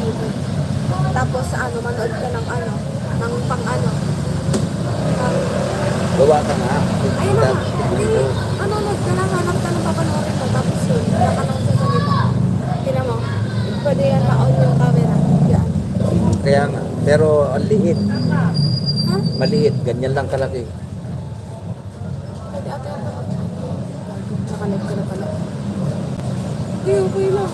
TV. Tapos ano, manood ka ng ano, ng pang ano, ng, Gawa ka nga. ayun na nga, hindi, manonood ka lang, hanap ka ng papanoorin mo, tapos yun, wala ka nang sasalita. Tingnan mo, pwede yan ma-on yung camera. Yan. Kaya nga. Pero ang liit. Ha? Maliit. Ganyan lang kalaki. Pwede ata yung nakalag ka na pala. Hindi, okay lang.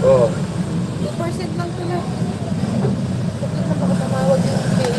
Oo. 2% lang ito na. Bakit na baka tumawag yung PAT?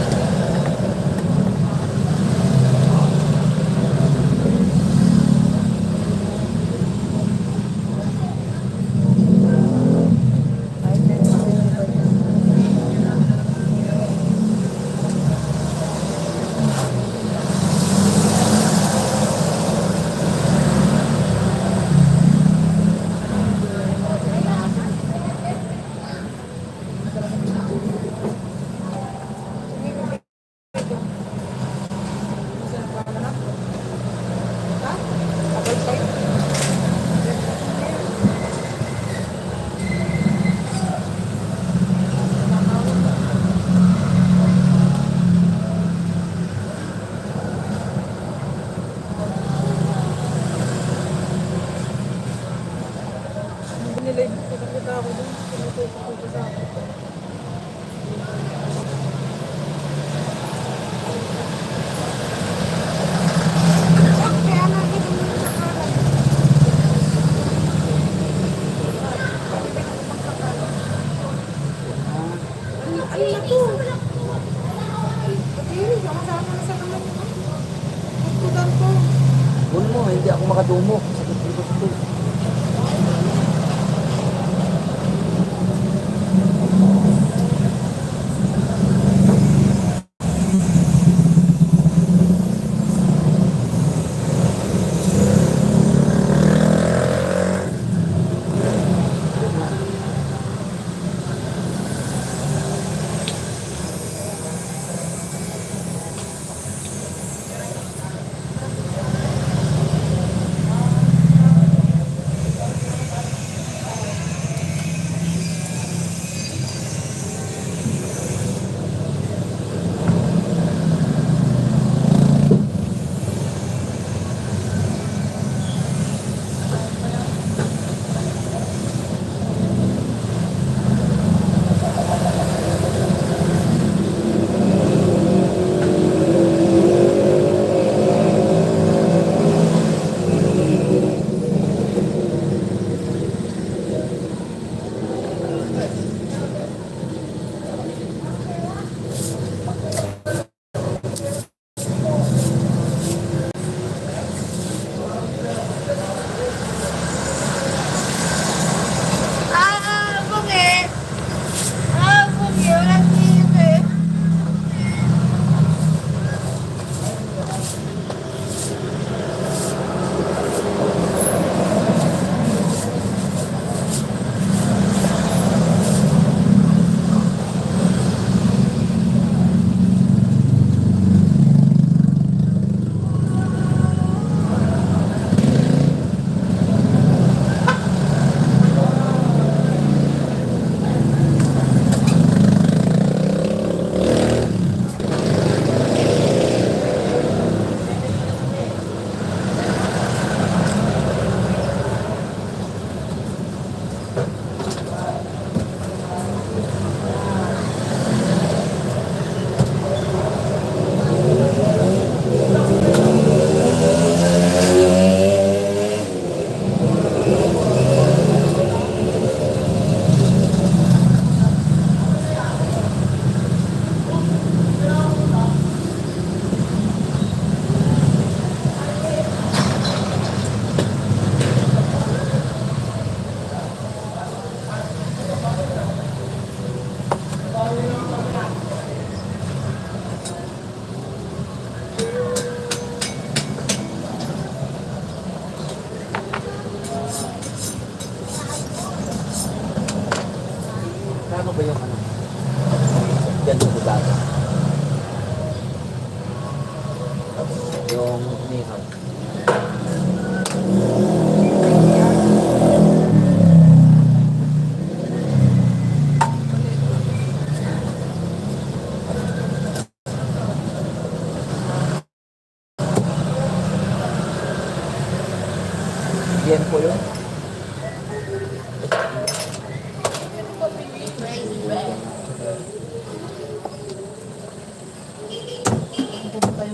Nilive ko, nakita ako dun. Tumututok ko sa akin. Kaya nakita mo yung nakaran. Ano na to? Pag-iwi, kasama na sa kamay ko. Pagkudan ko. Kunin mo, hindi ako makadumok. Sakit dito ko.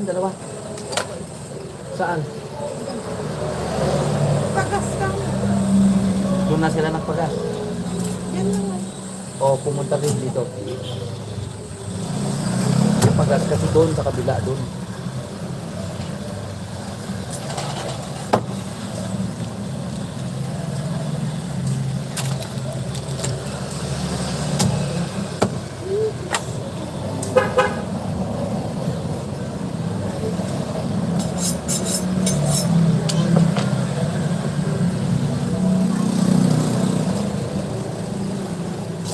Yung dalawa. Saan? Pagas ka. Doon na sila nagpagas. Yan lang ay. O pumunta rin dito. Yung pagas kasi doon sa kabila doon.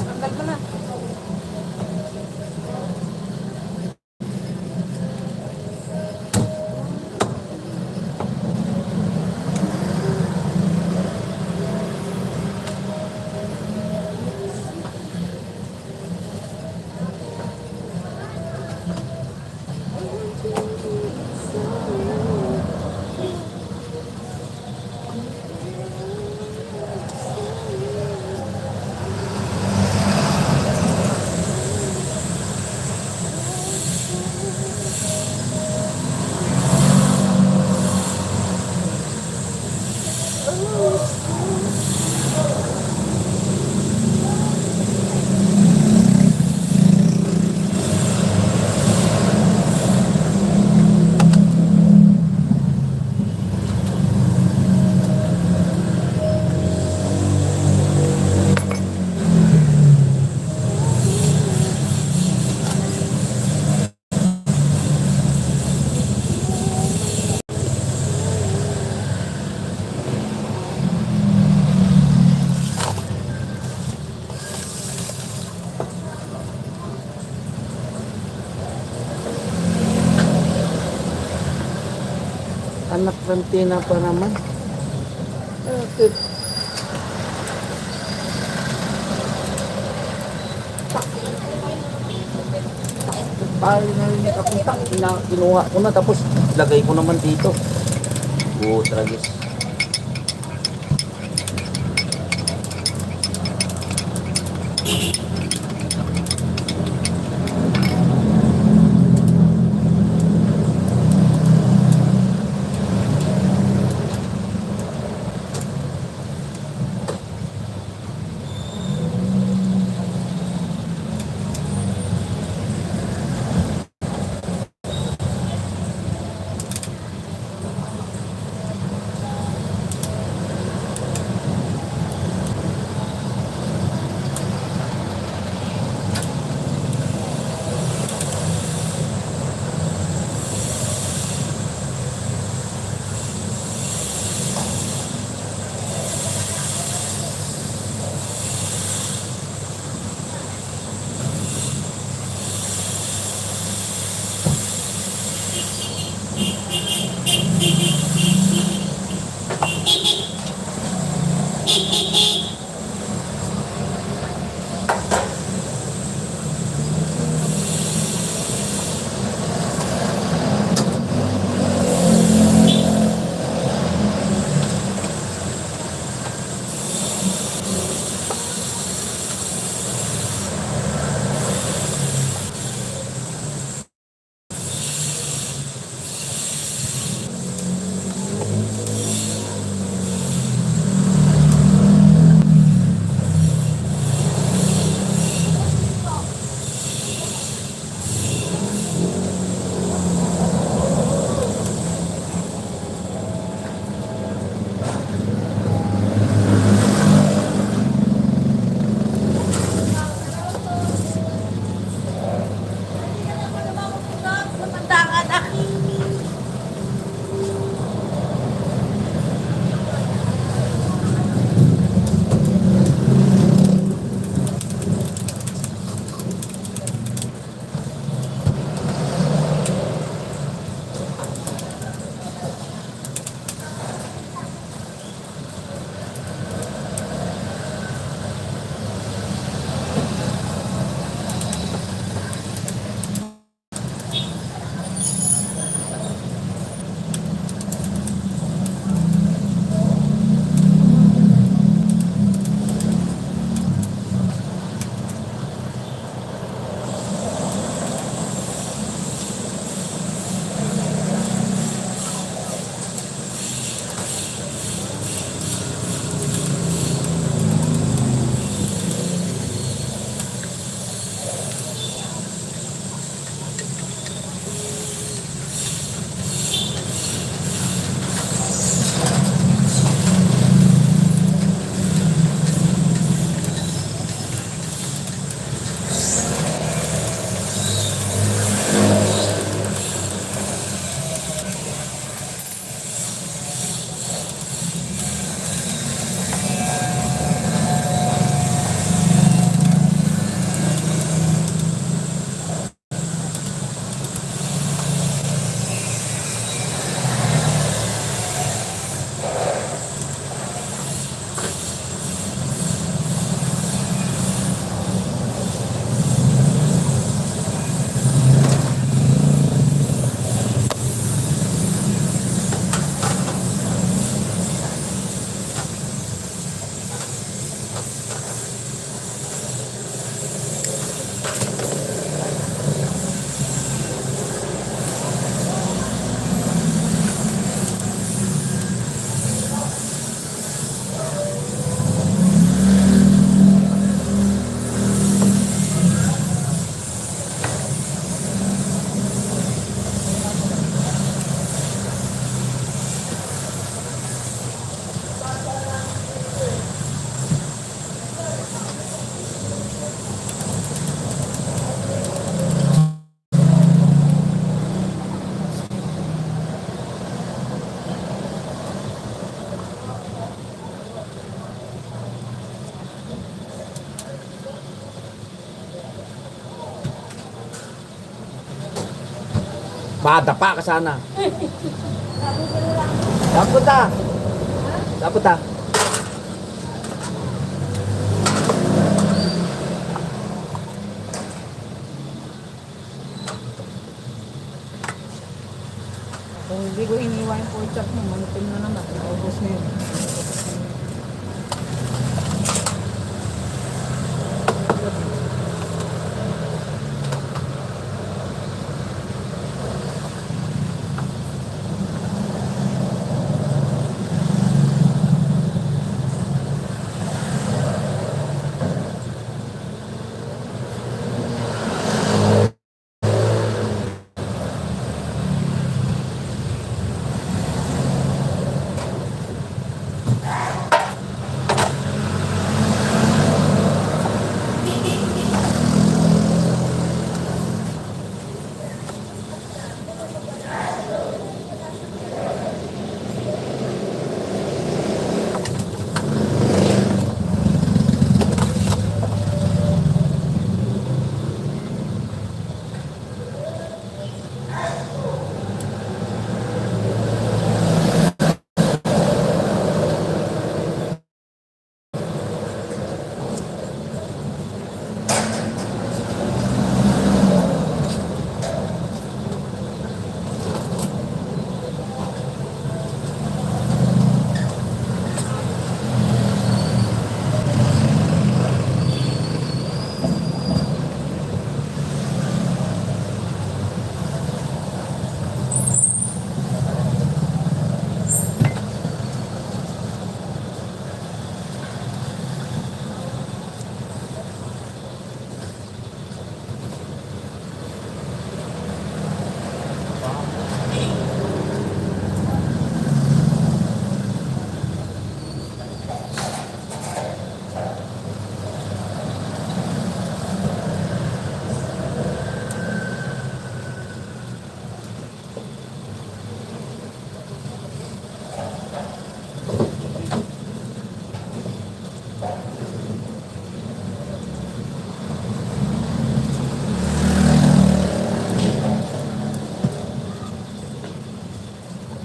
Tanggal mo na. Anak ng Tina pa naman. Okay. Tayo na rin nakapunta. Kinuha ko na tapos lagay ko naman dito. Oo, tragis. Madapa ka sana. Dapat ta. Dapat ta. Kung hindi ko iniwan yung pork chop mo, manutin na naman. Naubos na yun.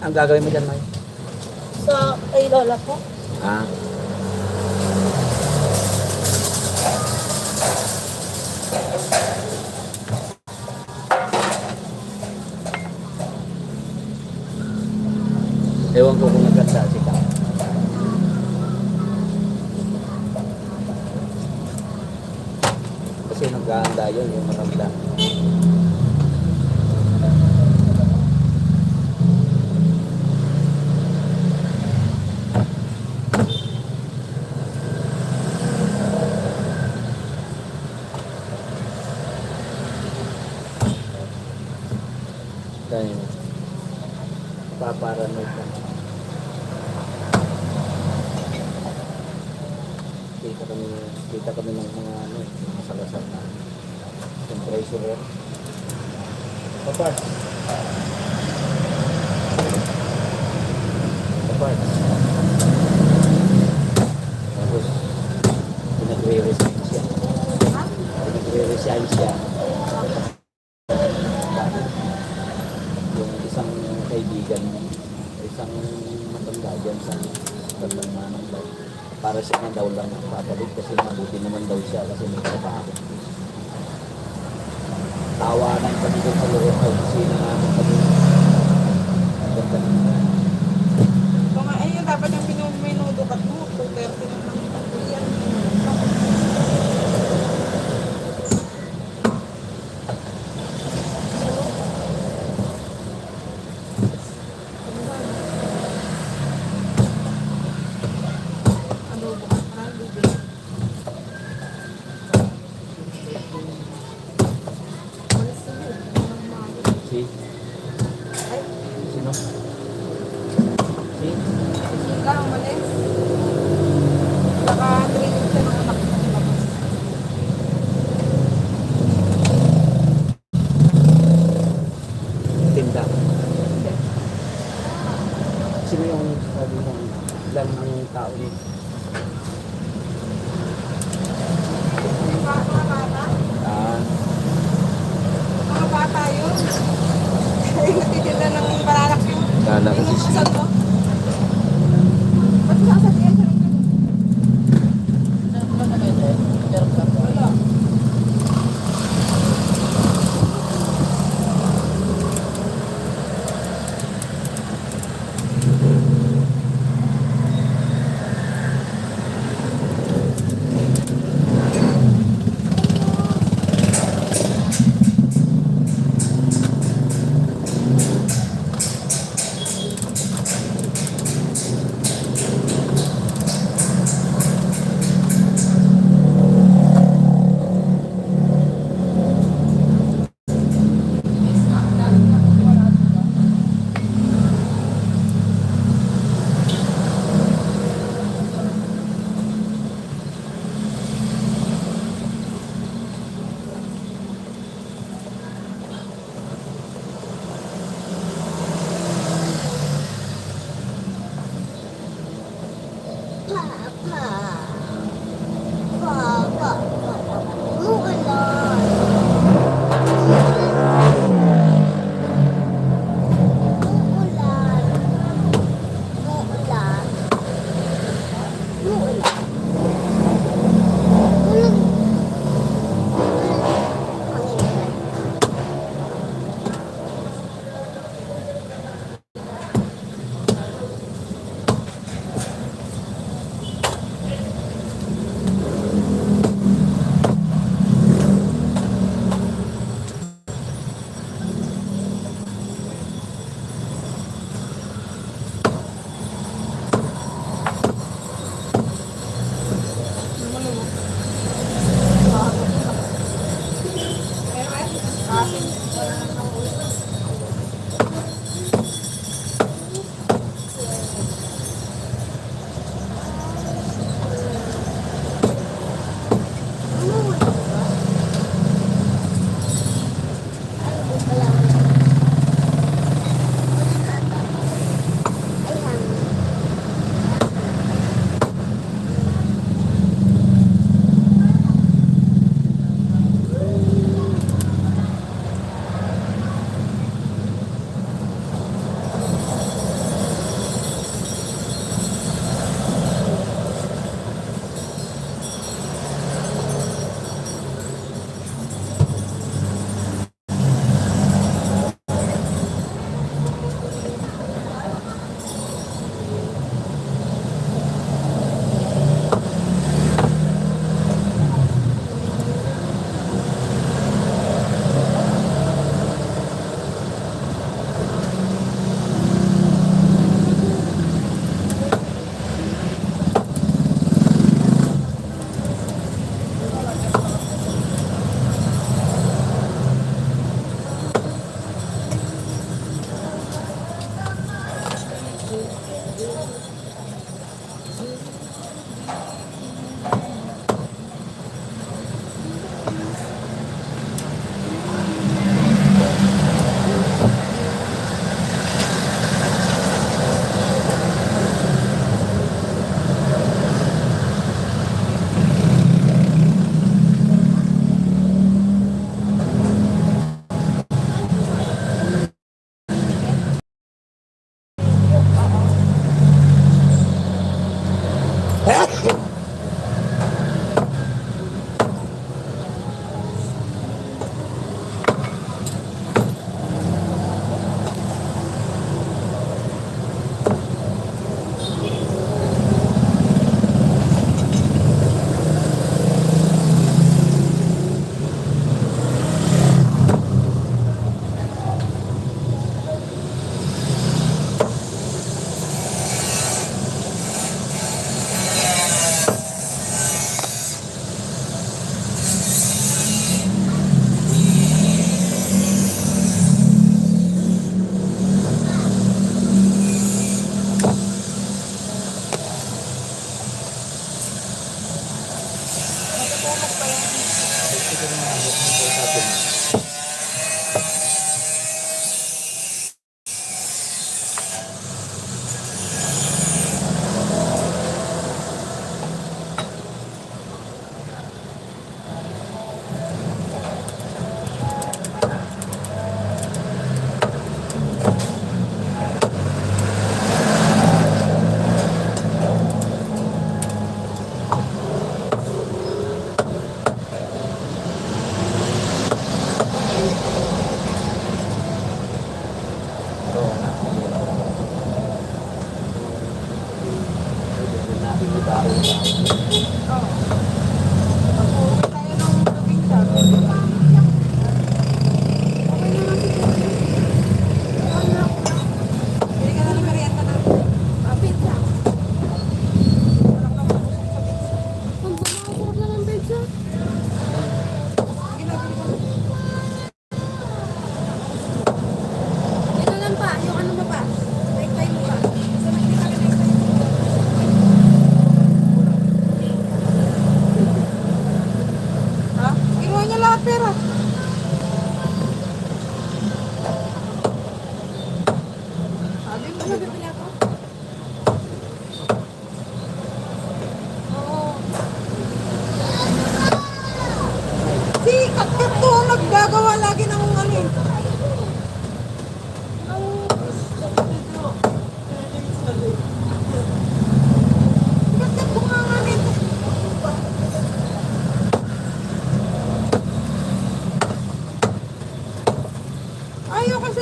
Ang gagawin mo dyan, May? Sa kay lola ko. Ah. Ewan ko kung nagkanda si Ka. Kasi naghahanda yun, yung matanda. Dahil paparanoid lang. Kita kami ng mga ano, mga salasal na compressor. Kapag tapos pinagre-resign siya. Yung isang kaibigan, isang matanda dyan sa Manang daw. Para siya na daw lang nakapabalik kasi mabuti naman daw siya kasi may trabaho. Tawanan kami doon sa loob ng kusina namin kami. Ganda naman. Kung ayun, dapat yung minudo kat mo, 2:30 na lang. Yan. Adobo ka na, bibig. Si? Sino? Si? Sila, umalis. Naka-training siya ng anak niya sa labas. Tinda. Sino yung sabi ng ilan ang tao dito? Mga bata. Ah, Mga bata yun. Wala kasi Tingnan mo, siya. saan mo? Ba't sasad yan? Wala.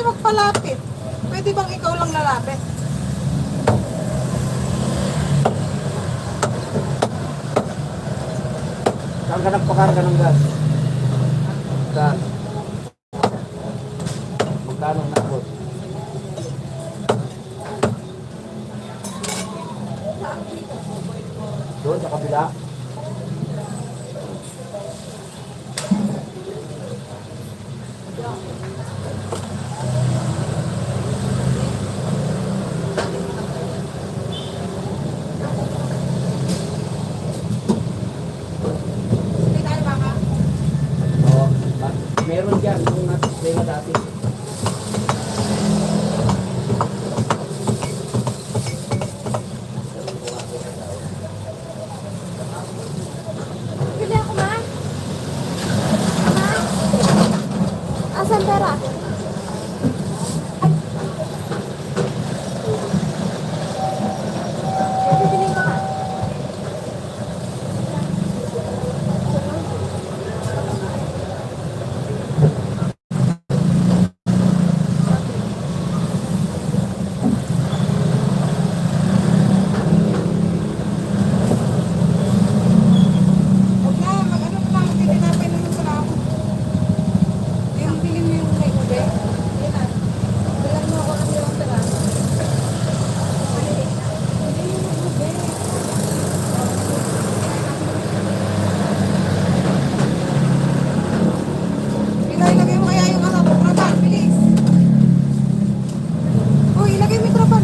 magpalapit. Pwede bang ikaw lang lalapit? Saan ka nagpakarga ng gas? Saan? Magkano na po? Doon sa kabila? Hindi tayo baka. Oo. Meron dyan yung na-display na dati. Bili ako, ma. Ma? Asan pera? Bibiling ko, ma. Huwag na, mag-ano na lang. Hindi tinapay na yung sarap. Yung bilhin mo yung kay ube. Yan na. Bilan mo ako ng yung sarap. Hindi yung ube. Ilagay mo kaya yung ano, trapan. Bilis. Oh, ilagay mo yung trapan.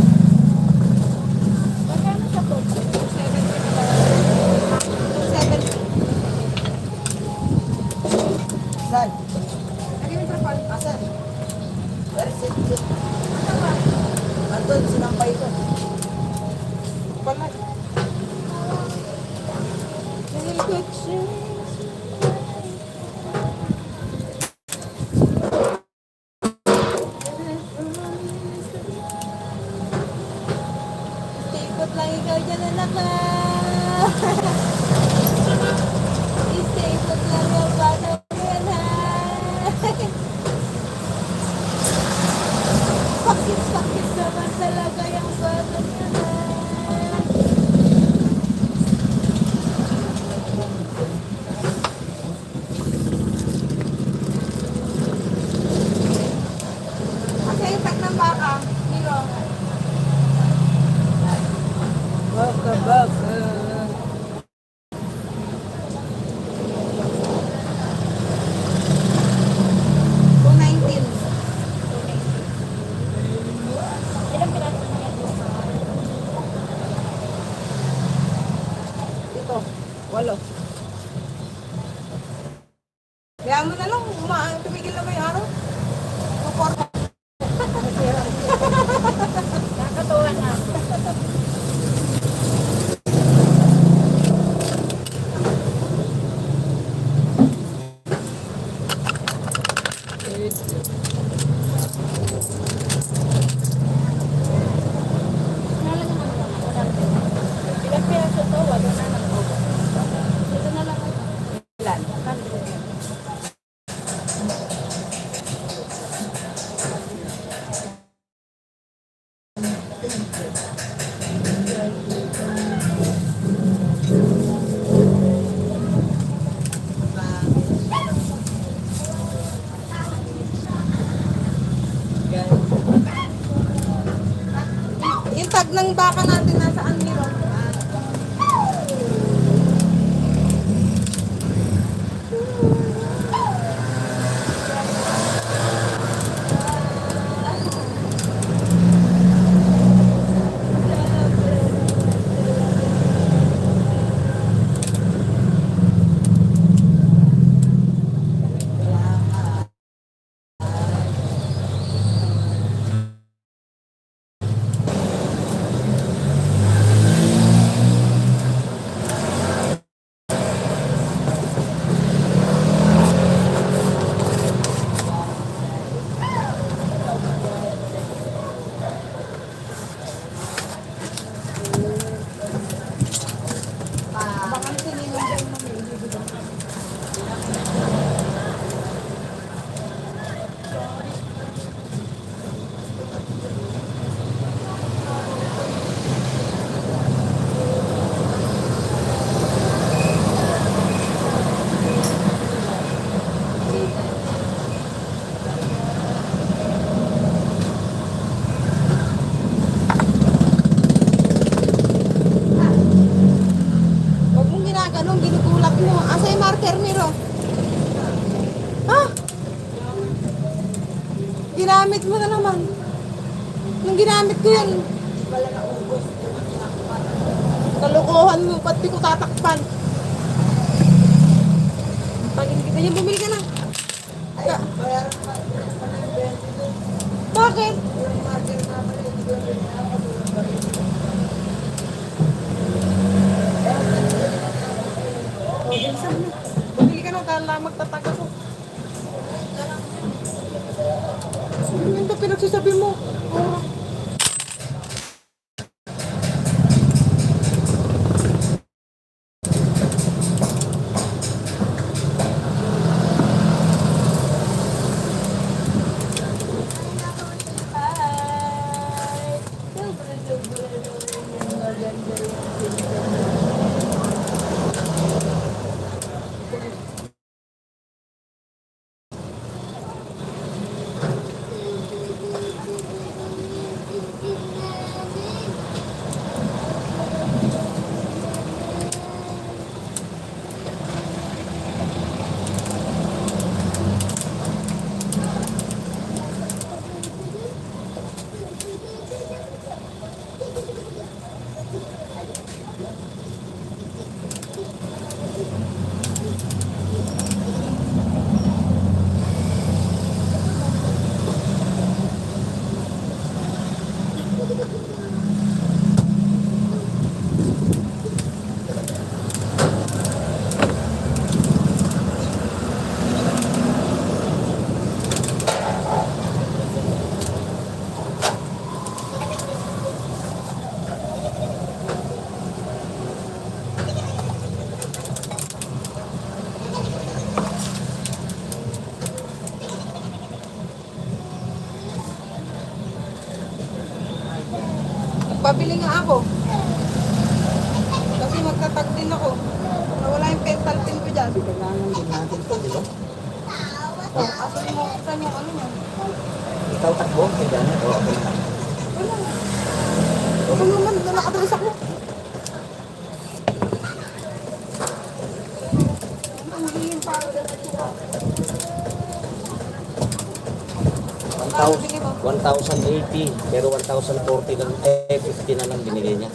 Magkano sa to? 270. Saan? Lagay mo yung trapan. Asan? Andun, sinampay ko. Pala. Ikot lang ikaw dyan, anak ka. Ikot lang yung bata mo yan, ha. Sakit naman talaga yung bata niya, ha. Kasi yung tag ng baka. Hiro. Baka. 219. Ilang piraso na yan? Ito. 8. Kaya mo na lang, tumigil na ba yung araw? Kuporta. Nakakatuwa na. Nalaga naman ako dati. Ilang piraso to? Walo na lang. Ito na lang. Ilan? Yung tag ng baka natin nasaan Hiro? ginamit mo na naman. Nung ginamit ko yan, Wala na ubos. kalukuhan mo, ba't di ko tatakpan? Tagin kita yan, bumili ka na. Ay, bayaran pa. Bakit? Yung margin na pala, hindi ko rin O, bilisan mo. Bumili ka na, kala magtataga ko. Ano ba pinagsasabi mo? Oh. Pabili nga ako. Kasi magtatag din ako. Nawala yung pental pin ko dyan. Kailangan din natin ito, di ba? Asan mo, saan yung ano mo? Ikaw takbo, kailangan. O ako na. Wala. Ano naman, nakatulis ako. Ang hihing para dyan at saka. 1,080 pero 1,040 lang, 50 na lang binigay niya.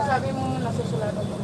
Sabi mo nasusulatan mo.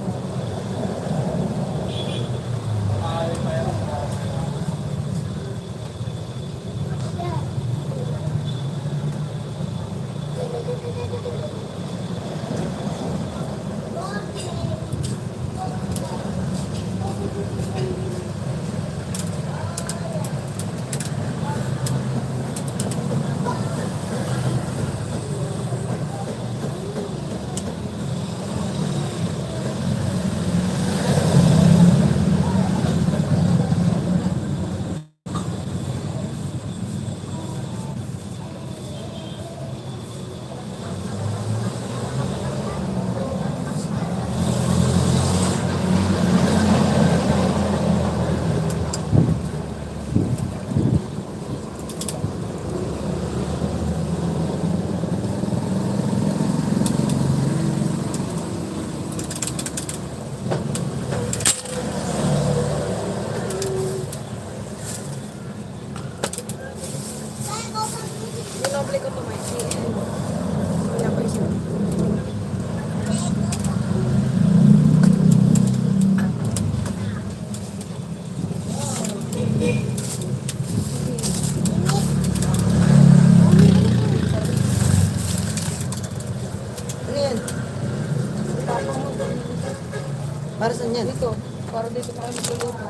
Para saan yan? Dito. Para dito na kayo magluluto.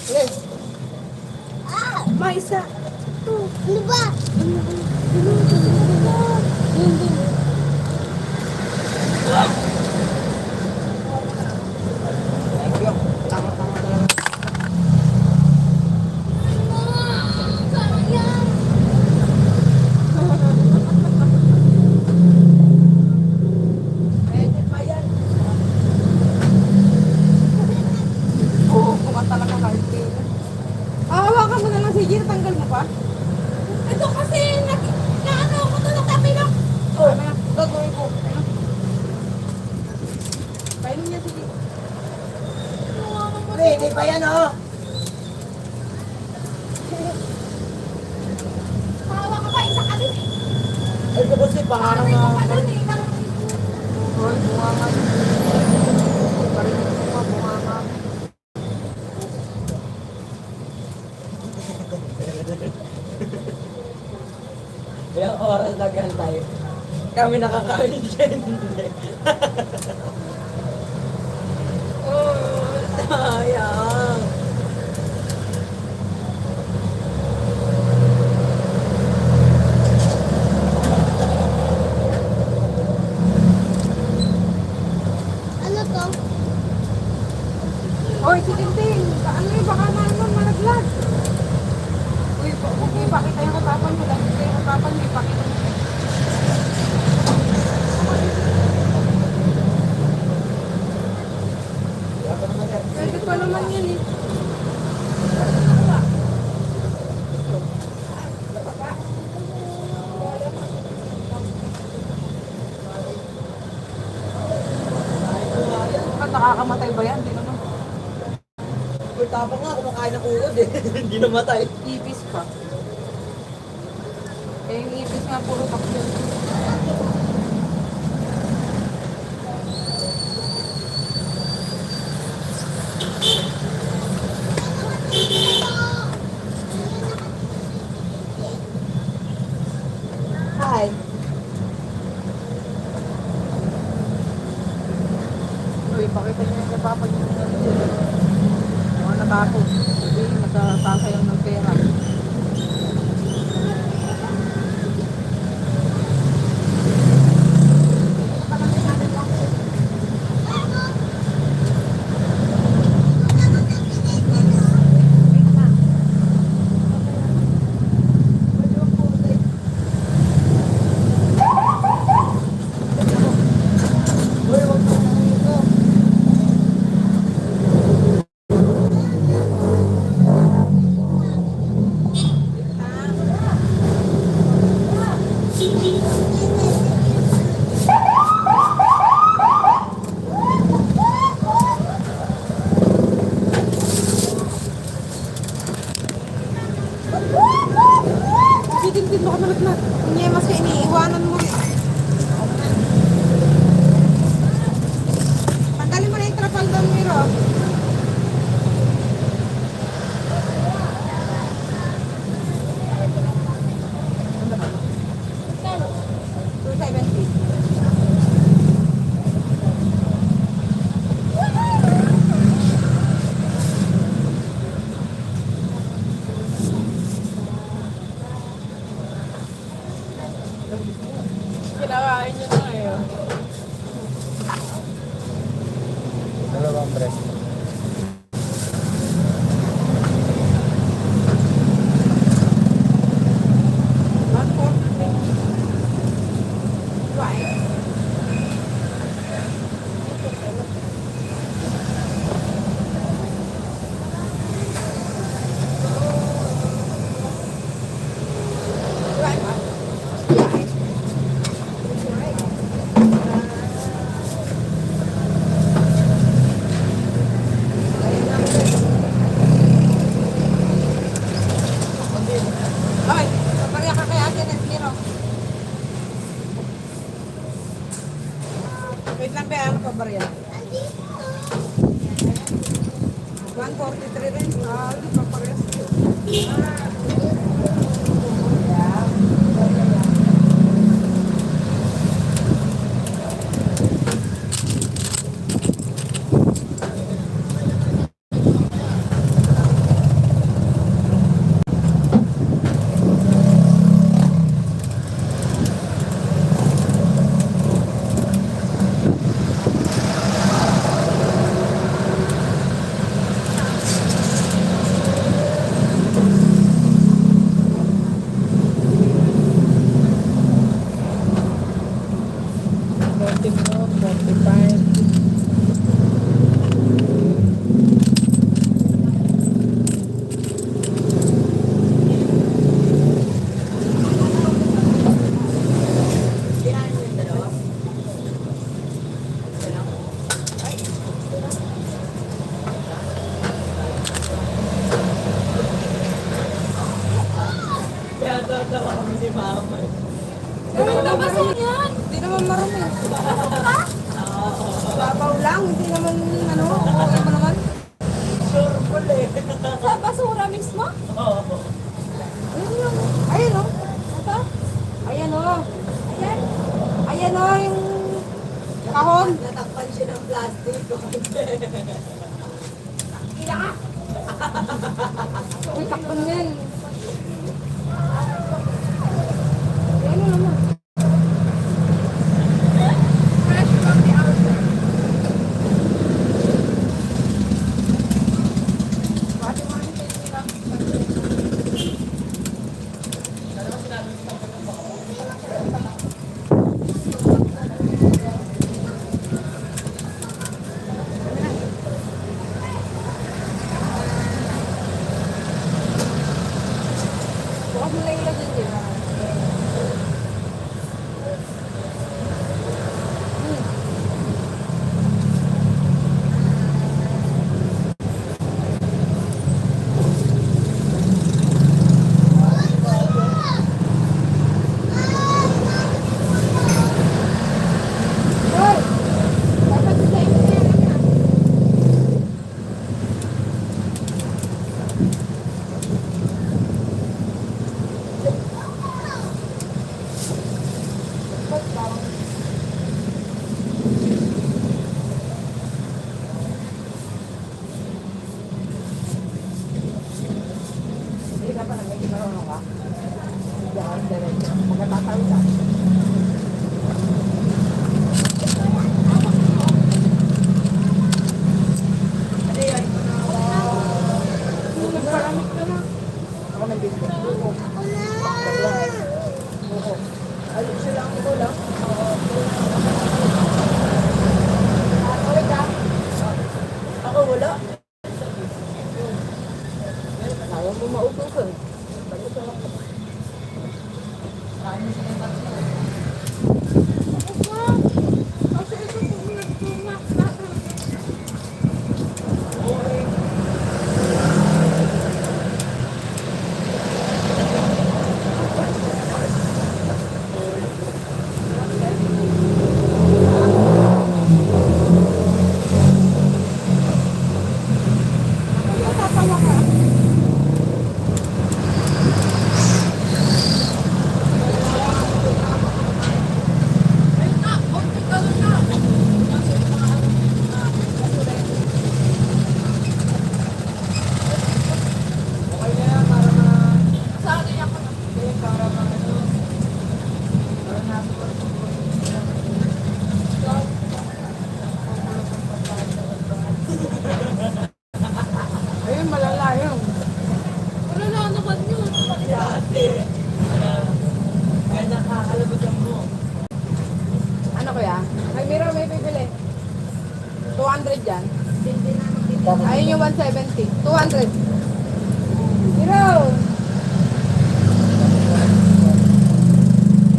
Yes. May isa. Ano ba? Thank you. Tama-tama talaga. Pwede pa yan. Oo, buka talaga kahit kailan. Hawakan mo na lang si Gina, tanggal mo pa. Ito kasi, naano ko to ng kapilok. Oh, ano yan? Gagawin ko. Ano? Painom niya, sige. Pwede pa yan, oh. Hawa ka pa, isa ka din. Ay, kasi pangarang Aray ko na. pa nun eh. Hoy, bunganga. Parinig ko pa, bunganga. Ilang oras naghan tayo. Kami nakakain dyan. Oh, sayang. Ano to? Hoy, si Tintin, ano yung baka naman malaglag? Uy, huwag mo ipakita yung katapan mo lang. Yung katapan mo, ipakita mo. Pwede pa naman yan eh. Ba't nakakamatay ba yan? Di naman. Uy, tapang nga, kumakain ng uod eh. Hindi namatay. Ipis pa. Eh, yung ipis nga puro bakyo. Hi. Uy, pakita niyo yung kapapag niyo. Mga natakot. Hindi, masasayang ng pera. Din mo ka malaglag. Hindi, mas iniiwanan mo. Tanggalin mo na yung trapal doon, Miro. Kinakain nyo na ngayon. Dalawang breast. Okay, papalya ka kay ate ng Miro. Wait lang ba, ano pa ba rin? 143 rin. Hindi pa parehas. 44, 45. Ano na ba yan? Hindi naman marami. Babaw lang, hindi naman ano, okay mo naman. Sa basura mismo? Ayun lang. Ayun o. Ito? Ayan o. Ayan. Ayan o yung kahon. Natakpan siya ng plastic. Kila ka? May takpan yan. Ano naman? Fresh from the outside. Bukas mo lang ilagay dyan. Hindi ka pa naging marunong ka. Hindi ako diretso. Magkatatawid ka. Nagparamit ka na. Ako nag-video. Ayun siya lang ito lang. Okay ka? Ako wala. Ayaw mo mautusan. Kasi ito kung nagtumak na. Tatawa ka. Ayun, malala yun. Wala na naman yun. Ano kaya? Ay, Miro, may bibili. 200 yan. Ayun yung 170. 200. Miro!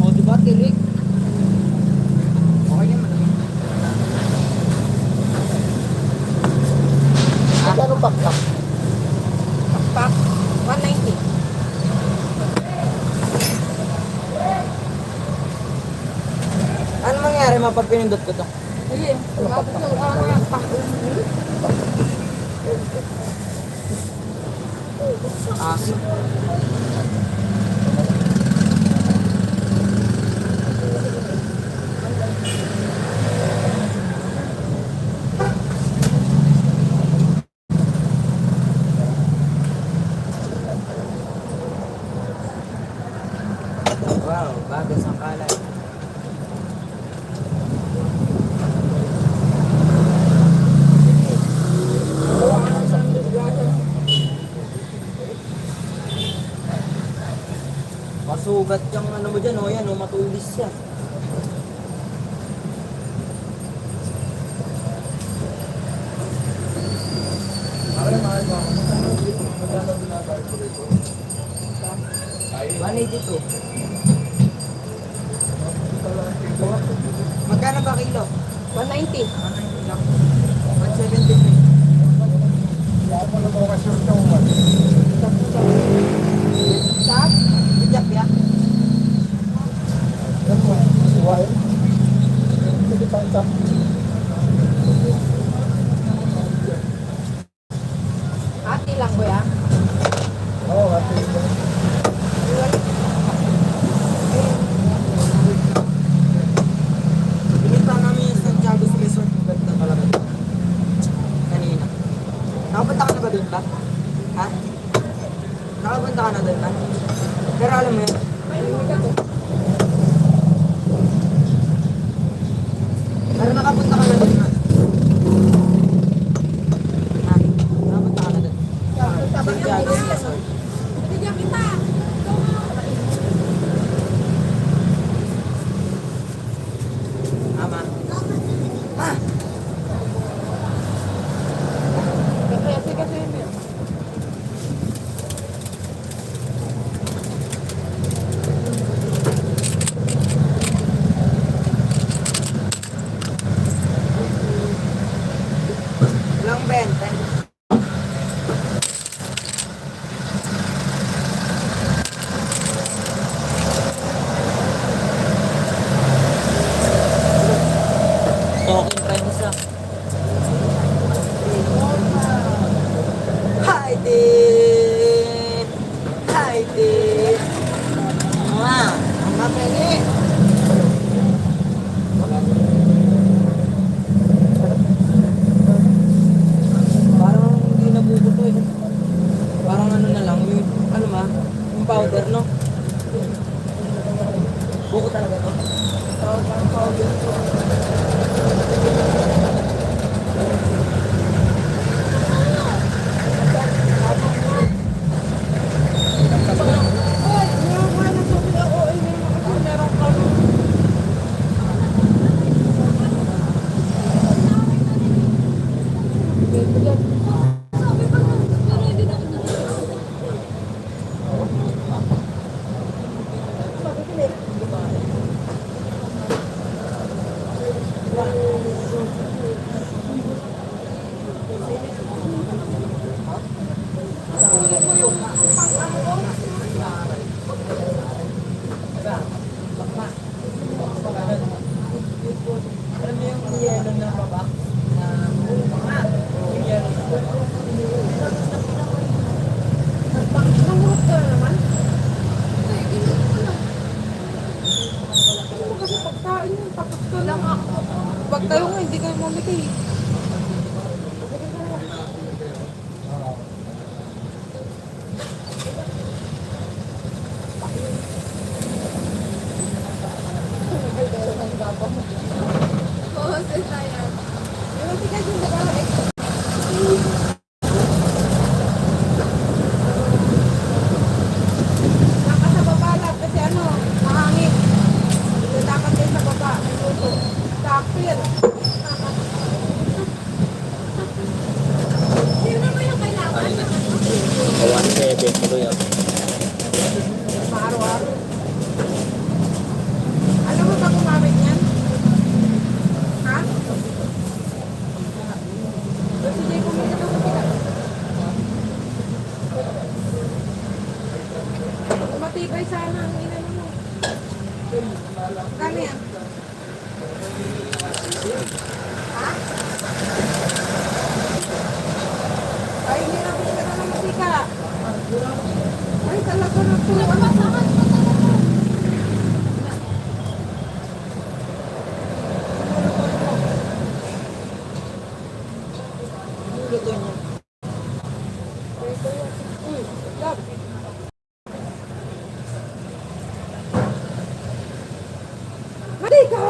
O, diba, tirik? Okay naman. Magkano pakpak? Pakpak. 190. Ano mangyari mapag pinindot ko to? Sige. Bakit yung mga pak? Aso. Wow, bagas ang kalat. Masugat yung ano mo dyan, o yan, o matulis siya. 182. Magkano ba kilo? 190. 190 lang. 173. Stop. Hijab ya? Hati lang ko ya. Pinunta namin yung Santiago Resort. Ganda talaga doon. Kanina. Nakapunta ka na ba doon ba? Ha? Nakapunta ka na doon ba? Pero alam mo yun, pero nakapunta ka na doon ba? Ha? Nakapunta ka na doon? Santiago Resort. Bigyan kita. Tama. Ha? Kasi yun. Ilang bente? Talking friends ah. Hi Dave! Hi Dave! Ang mapili! Parang hindi nabubuto eh. Parang ano na lang, yung, ano ma, yung powder no? Buko talaga to. Parang powder. Alam mo yung yelo na baba? Na yung yelo na baba? Namurot ka na naman. Kasi pagkain yun, tapos ka lang ako. Pag tayo nga, hindi kayo mamigay. Oo, sayang. Yung tigas yung babae. Naka sa baba lang kasi ano, mahangin. Lalakan din sa baba, may luto. Tapir. Sino naman yung kailangan? Kawan sa event ko yan. Araw-araw. Alam mo ba gumamit yan? Ha? Kasi di kumita ko sa matibay sana ang inano mo. Kano yan? Ha? Ay, hindi na gusto ka na masika. Ay, talaga na po. Luto niya. Mali ka!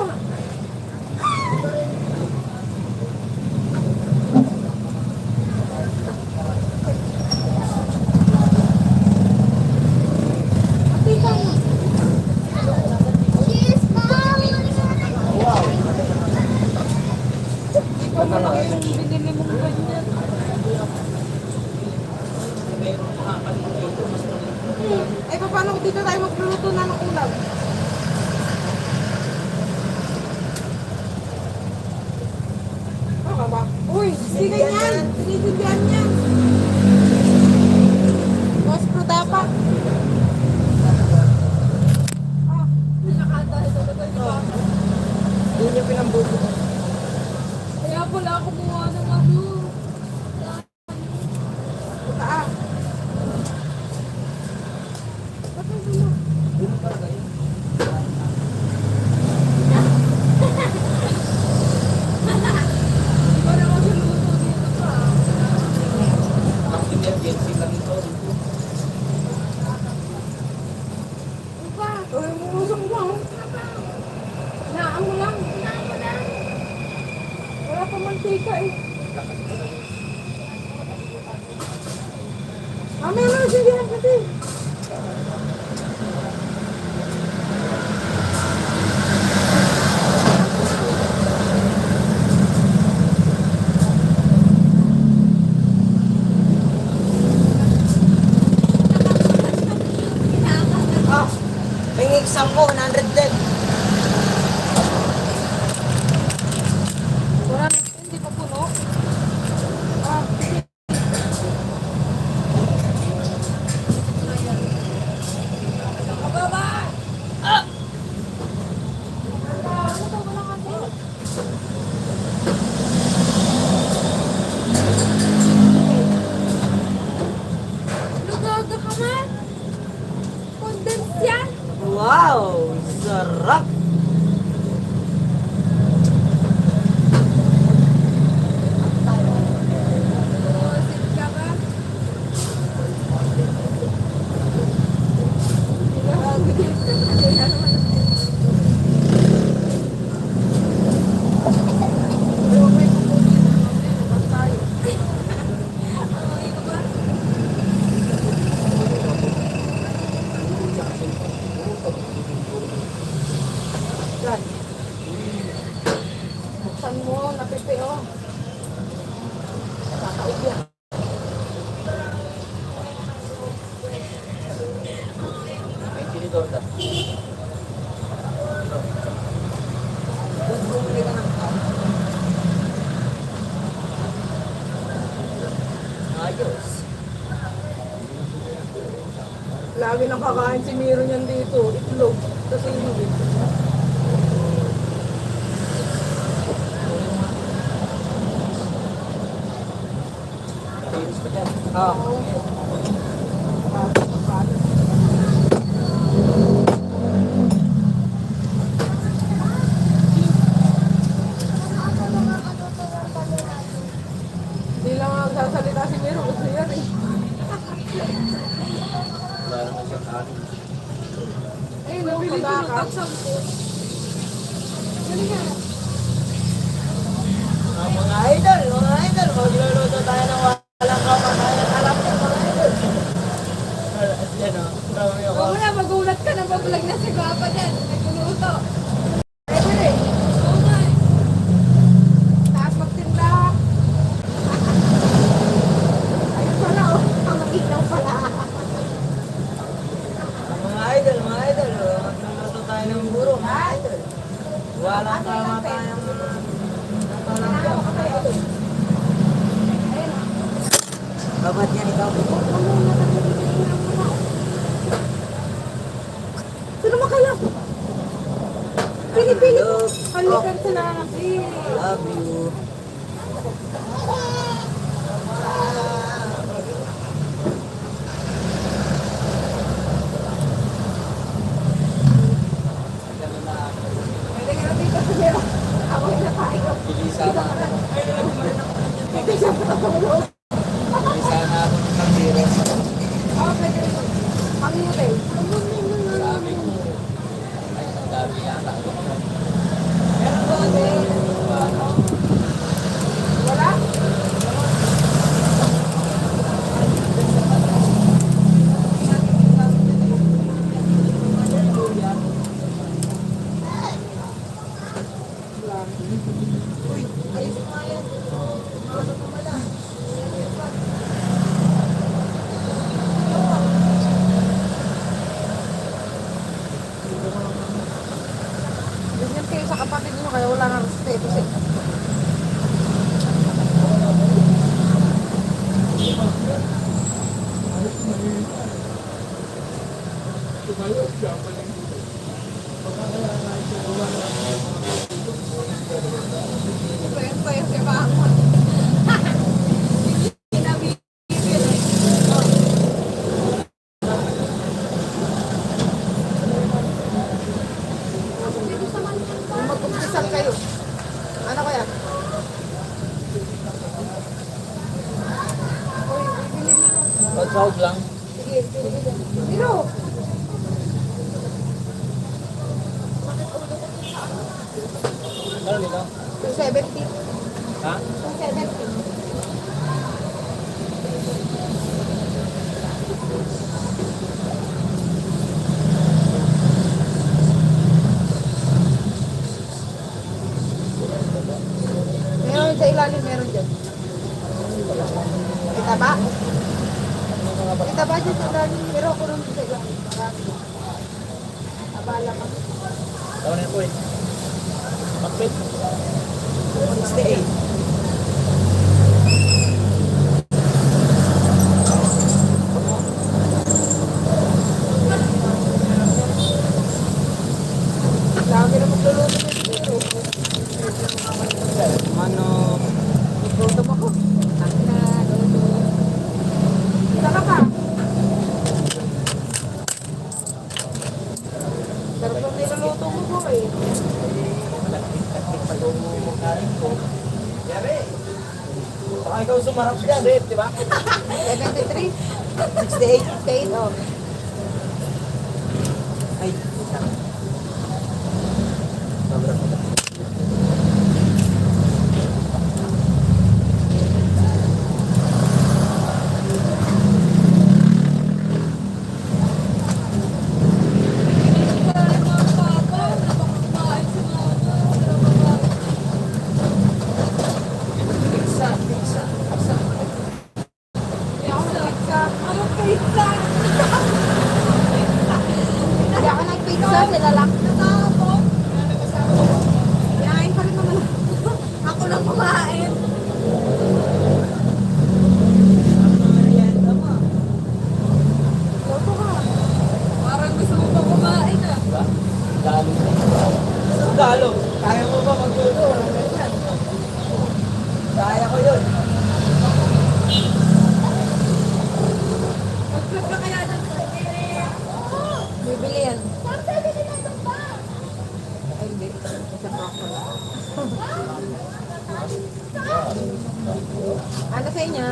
Mati ka! Cheese ball! Ikaw mo lang yung binili mong ganyan. Ay, paano ko dito tayo magluluto na ng ulam. Ano ka ba? Uy, hindi ganyan. Sinisindihan niya. Mas pro dapat. Ah, nakakanta ito. Hindi niyo pinambuto. Kaya pala ako kumuha ng ano. Puta ah. Ba't ang gulo? Di ba na kasi luto dito pa? Ang emergency lang ito. Ano ba? Uy, musong mo. Naan mo lang. Wala pa mantika eh. Mamaya na sindihan kasi. Ah, may exam ko, 110. Wala na hindi pa puno. Ah, kababa! Ah! Ano to? Wala kasi. Lugaga ka man. Condensed yan. Wow, sarap. Busit ka ba? Yan. Buksan mo, napipi oh. Nakakaig yan. May tinidor ka. Bumili ka ng ayos. Lagi nang kakain si Miro niyan dito. Itlog. Kasi inuwi. Virus pa dyan. Ah, Hindi lang nagsasalita si Miro. Gusto yan eh. Wala naman siyang kanin. Ay, nabili ko ng taksam. Galing nga. mga idol, magluluto tayo ng walang kamatayan. Alam niyo, mga idol. Yan o, marami ako. Huwag mo na, magulat ka na pag-vlog na si Guapa dyan. Nagluluto. Pwede rin. Oo nga eh. Taas magtinda. Ayun pala oh. Ang makinaw pala. Mga idol, magluluto tayo ng buro, mga idol. Walang kamatayan. Babat niyan ikaw. Sino makalap? Pili-pili. Love. Halikan sa natin. Love you. Pwede ka na dito sa Miro. Ako yung nakain. Pilisa na ako. Pwede siya patulog. Pilisa na ako ng virus. Oo, pwede rin. Pang-hotel. Sabi ko, ay, ang dami yata. Wala? sa'yo si Mama. Pinabibili. Dito sa mansion pa. Mag-umpisal kayo. Ano kaya? Uy, bibili nyo. Pag-sound lang. Sige, bibili nyo. Biro! Ano nito? 270. Ha? 270. Meron sa ilalim, meron dyan. Kita ba? Kita ba dyan sa ilalim? Pero ako naman sa ilalim. Marami. Abala ka. Tawag na po eh. Makpit. 68. Dami na magluluto na siguro. Manok. Gutom ako. Ang na, luto. Isa ka pa. Sarap ang niluluto mo po eh. Baka ikaw sumarap dyan, Red, di ba? 73? 68. 68, oh. Ay, sobra pa. Pizza, pizza, pizza. Hindi ako nag-pizza. Ano pizza? Hindi ako nag-pizza, sila lang. Natapos. Kinain pa rin naman ako. Ako lang kumain. Merienda mo. Luto ka. Parang gusto mo pa kumain ah. Diba? Lalo na. Sundalo, kaya mo ba magluto? Kaya ko yun. Mag-vlog ka kaya dyan. Bibili yan. Ay, hindi. Sa Procol. Ano sa inyo?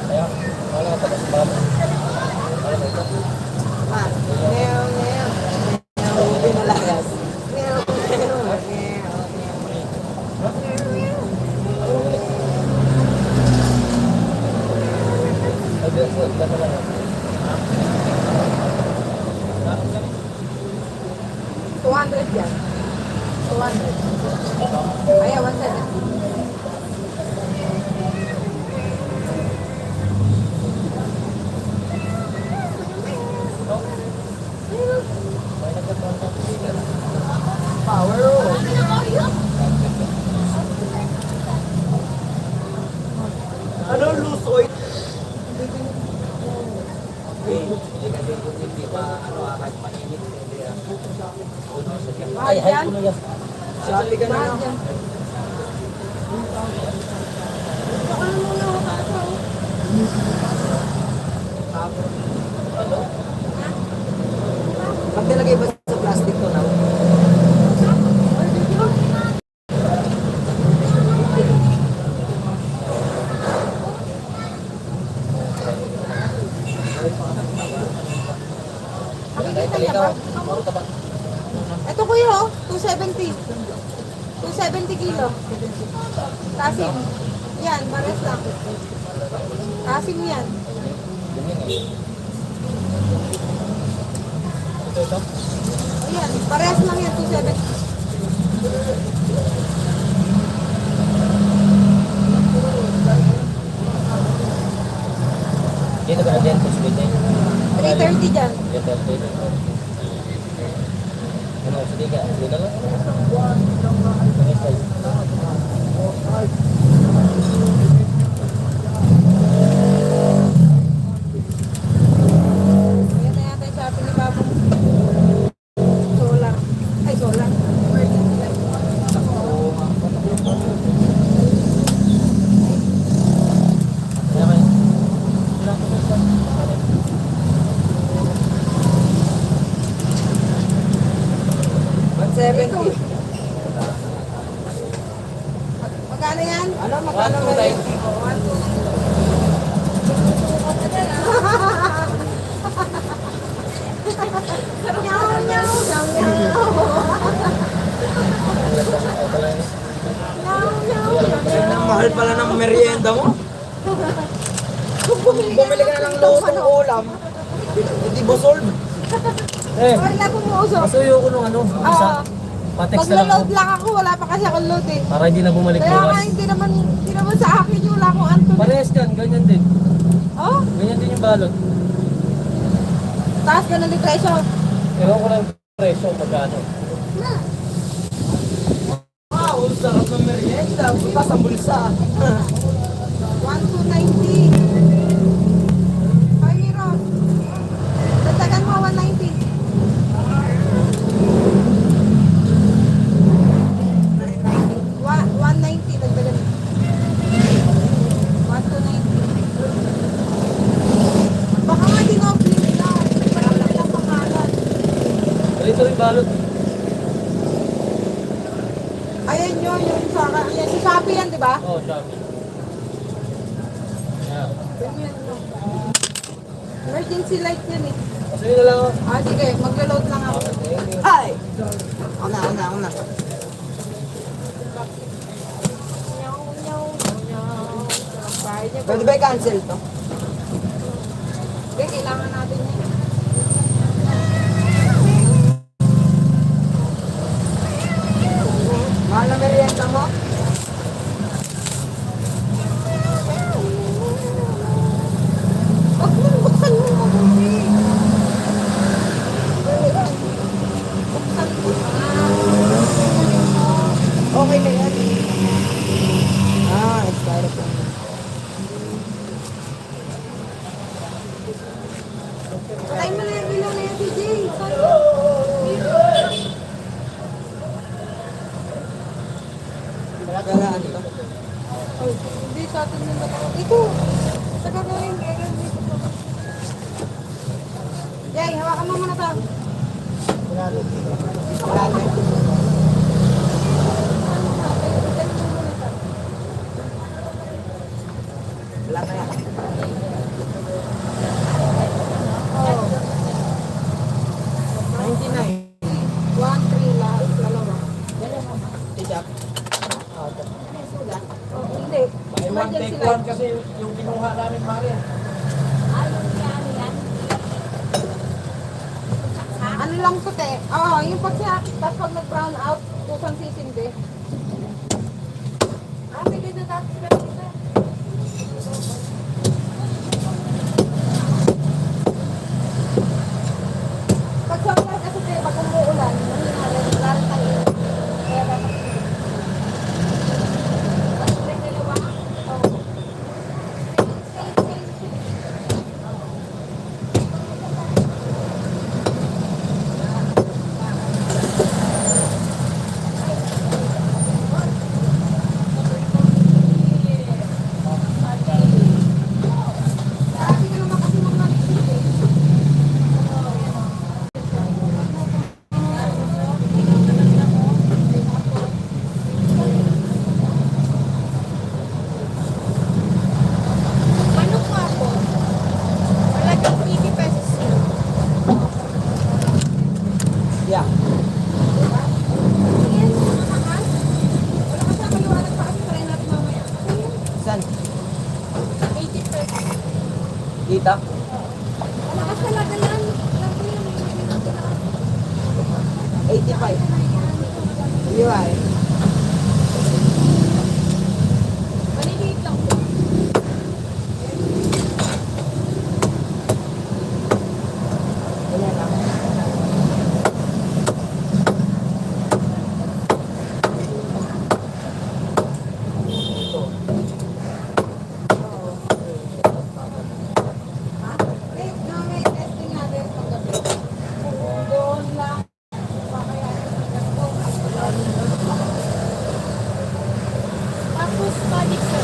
Kaya, wala ka tapos ba? Wala ka ito. Ah, meow, meow. Ubi na layas. Meow, meow, meow, Ay, Diyos, wala ka lang. 200 yan. 200. Ayaw, 170. Power roll. Ano loose oil? Mahal yan. Sabi ka na Mahal lang. yan. Baka na muna ako. Pag nilagay ba sa plastic to na? Makikita niya ba? Ito kuya oh, 270. 270 kilo. Tasim. Yan, pares lang. Tasim yan. Ayan, parehas lang yan, 270. Dito ka na dyan, tapos ganyan. 330 dyan. Dito, dito. Ano, sige ka, dito lang. Ang size. Magkano meron? Nyaw, nyaw, nyaw, nyaw. Nyaw, nyaw, nyaw. Ang mahal pala ng merienda mo. Bumili ka na ng lotong ulam. Hindi busog. Eh, Wala pong uso. masuyo ko nung ano, isa. Ah, Patext na lang maglo-load ako. lang ako, wala pa kasi akong load eh. Para hindi na bumalik Kaya nga bukas. hindi naman sa akin yung wala akong Anthony. Parehas yan, ganyan din. Oh, Ganyan din yung balot. taas ka na ng presyo. Ewan ko lang yung presyo, magkano. Wow, ang sarap ng merienda. Buta sa bulsa. 1,290. Ay, Ron. Dagdagan mo 190. Wa 190 dagdagan mo. 1,290. Baka nga din-opening nila. Parang lang ang pangalan. Ganito rin balot. Ayan yun, yung sa yan, si Shopee yan, di ba? Oh, Shopee. Yan. Emergency light yan eh. Masuyo na lang ako. Ah, sige, maglo-load lang ako. Ay! Ako na. Nyaw, nyaw, nyaw. Bahay niya. Pwede ba i-cancel to? Hindi, kailangan natin yun. Mahal na merienda mo? Huwag mo, buksan mo mabuti. Buksan mo na. Okay na yan. Ah, styrofoam. Patay mo na yung ilaw na yan, DJ. Kaya ano to? Ay, hindi sa atin yung batang. Ito. Sa gagawin, kaya dito. Jay, hawakan mo muna to. Wala na. Wala na yan. Oh. 99. 1-3 lahat, dalawa. Tijak. Oh, hindi. Emergency light. kasi yung kinuha namin, Maria. Ano lang to, te? Oo, yung pag siya, tapos pag nag-brown out, kusang sisindi. Ah, bigay na dati sila dito. Pag sobrang kasi, te, pag umuulan, mahina rin, lalo tayo. Kaya dapat. Tapos may dalawa. Oo. Sabi ka naman kasi mag-manipis eh. Ano po ako? Malagang 80 pesos yun. Yeah. Ayan, mahal. Wala ka sa maliwanag pa kasi try natin mamaya. San? 80 pesos. Kita? Malakas talaga yan. Lagi yan. 85. UI. Maliliit lang po. Wala na. Ha? Eh, no, may testing natin paggabi. Doon lang. Pakaya. Tapos, balik sa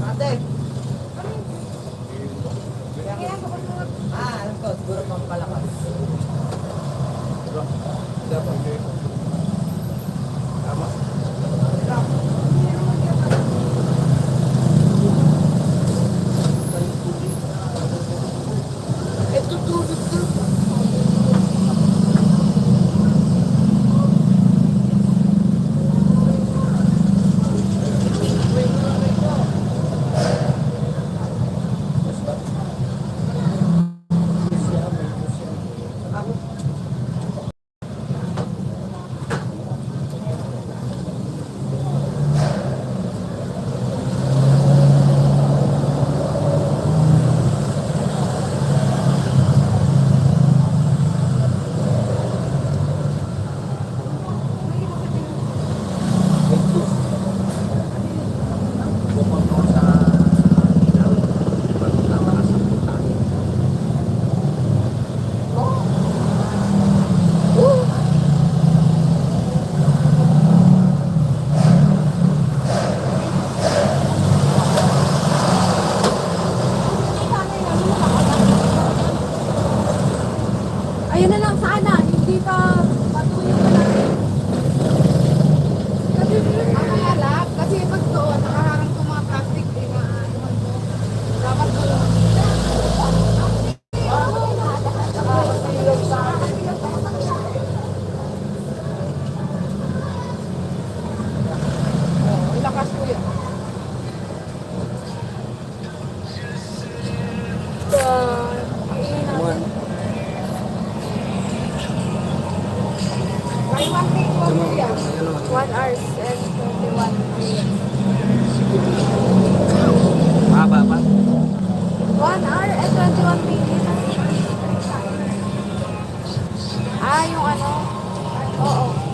Ate! Kaya ako kung Alam ko, siguro pang palakas. ito tubig ko. Ayun na lang sana, hindi pa patuloy pa lang. Kasi ang halap, kasi pag doon, nakaharang ko mga plastic, di ba? Dapat doon. Ilakas ko yun. May one thing po siya. 1 hours and 21 minutes. Mahaba pa? 1 hour and 21 minutes. Ah, yung ano? Oo.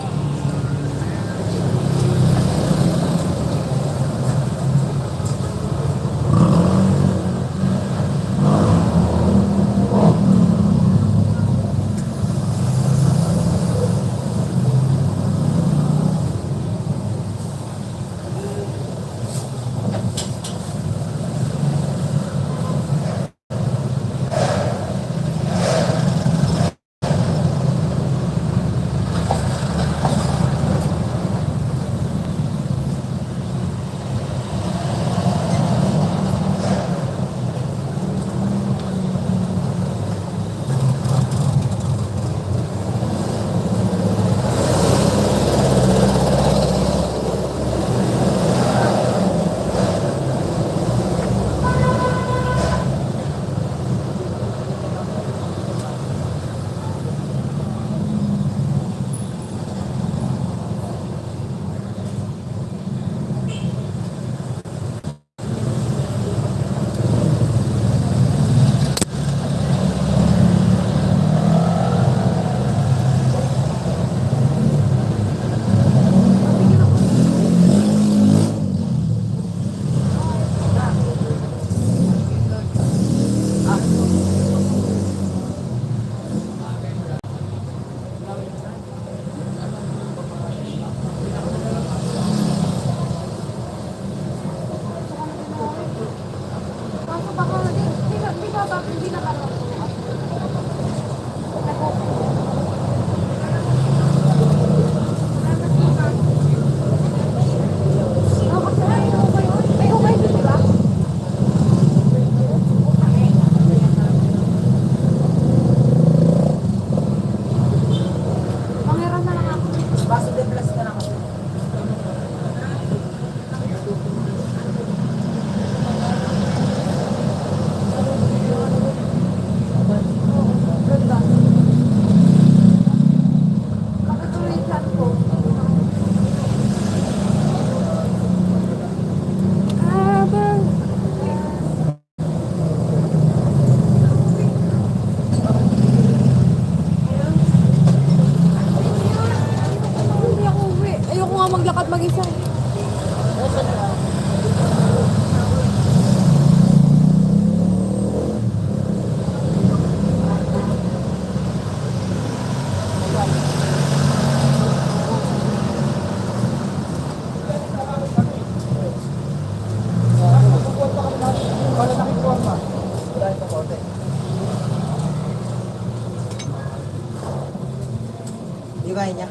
kaya niya.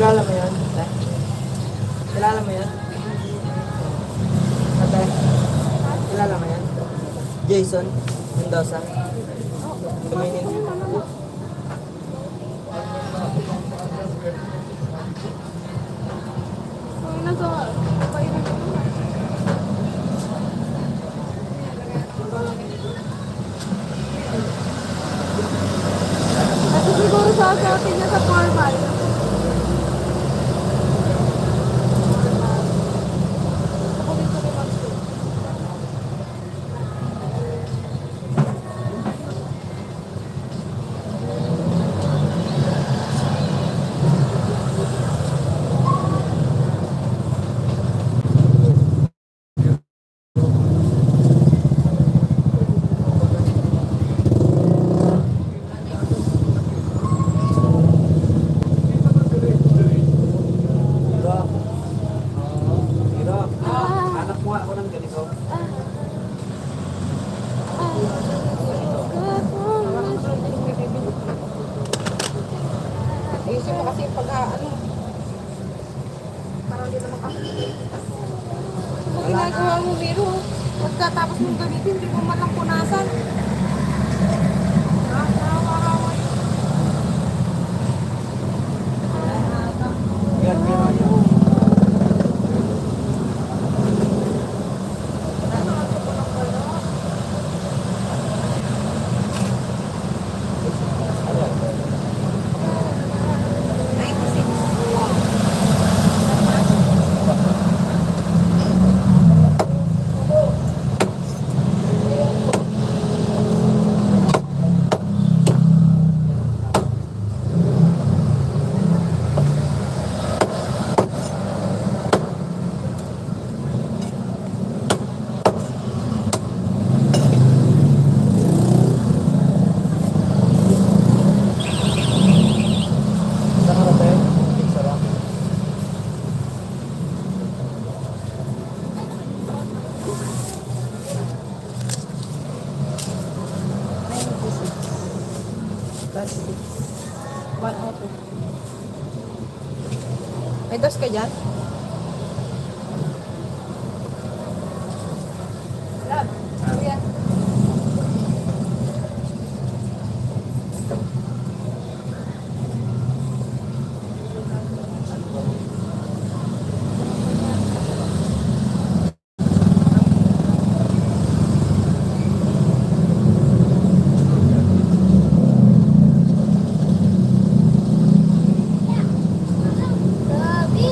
Kilala mo yan? Ate? Kilala mo yan? Ate? Kilala mo yan? Jason Mendoza. Tumingin. Kasi siguro sa atin niya sa formal. Ako dito ni Maxo. Anak mo ako ng ganito. Ayusin mo kasi pag ano. Parang hindi naman kasi. Kung ginagawa mo, Miro, pagkatapos mong gamitin, hindi mo man lang punasan. Nakakawa. Yan, yan, yan. May dos ka dyan? Lab, kuya. Gabi.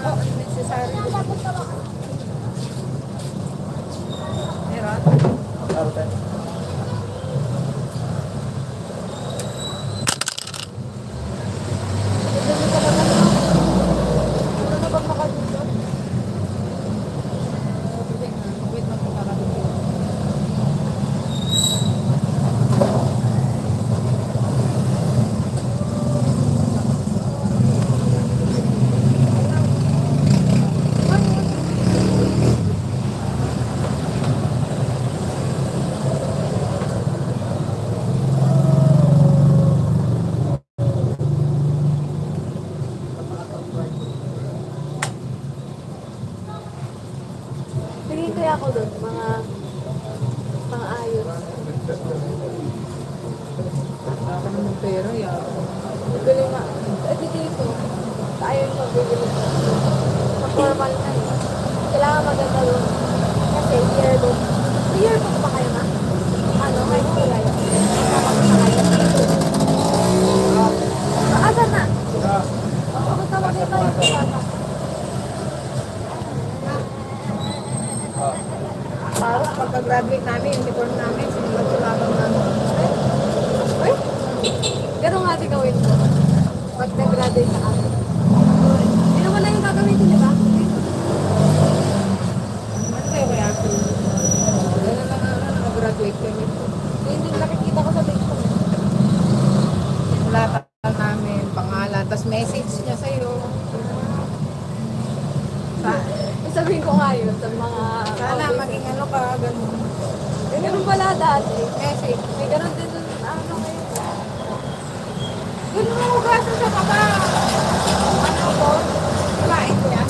Oh, necessary. Meron? Dito ka naman, no? Ano na bang makadito? Wait, makakadito. Tingin kaya ako doon, mga ayos. Wala naman pera, ya. Bibili nga. Eh, dito. Tayo yung magbibili. Sa formal na yun. Kailangan maganda doon. Kasi yearbook. Yearbook pa kayo na? Ano, may kulay. Maaga na. Pagkatawag ito yung bata. pag-graduate namin, uniform namin, sinulat-sulatan namin. Ay! Ganun nga di gawin ko. Pag nag-graduate na kami. Hindi naman na yung gagamitin, di ba? Ano kayo kaya? Ganun lang nag-graduate kami. Hindi nakikita ko sa Facebook. Sinulatan namin, pangalan, tapos message niya sa'yo. Sabihin ko nga yun sa mga... Sana maging ano ka, ganun. Ganun pala dati. Message. May ganun din dun, ano ngayon. Ganun mo gasa sa baba. Ano ko? Kumain ko yan.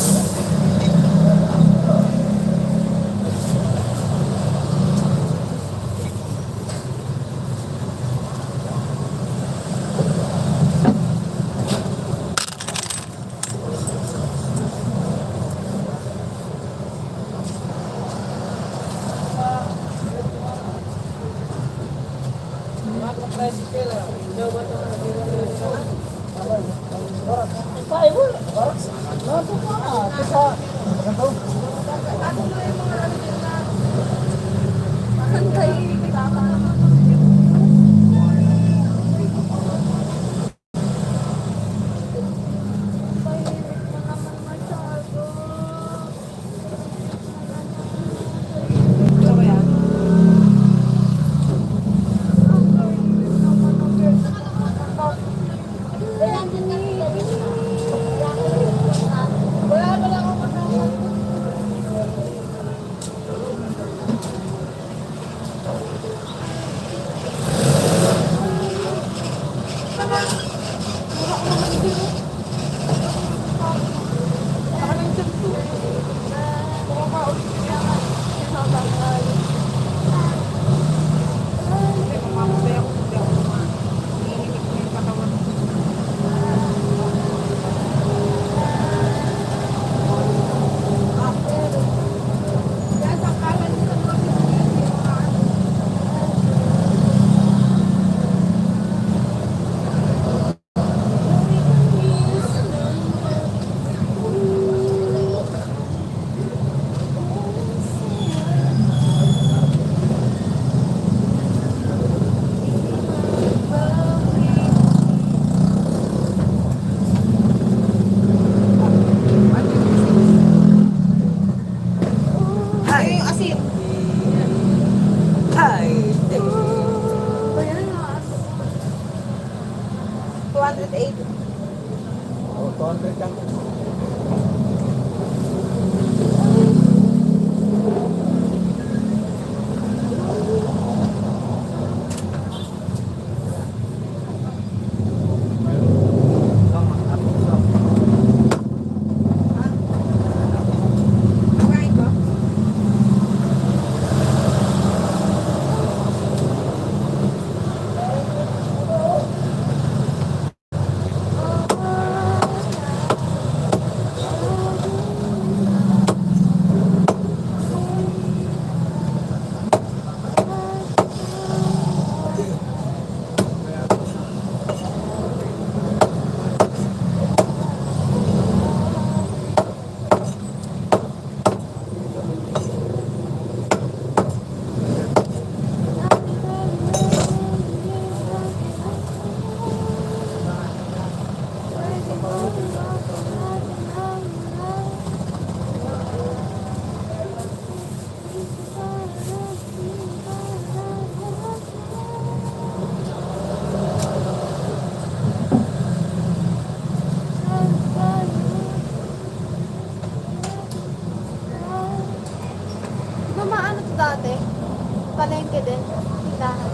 palengke din. Tindahan.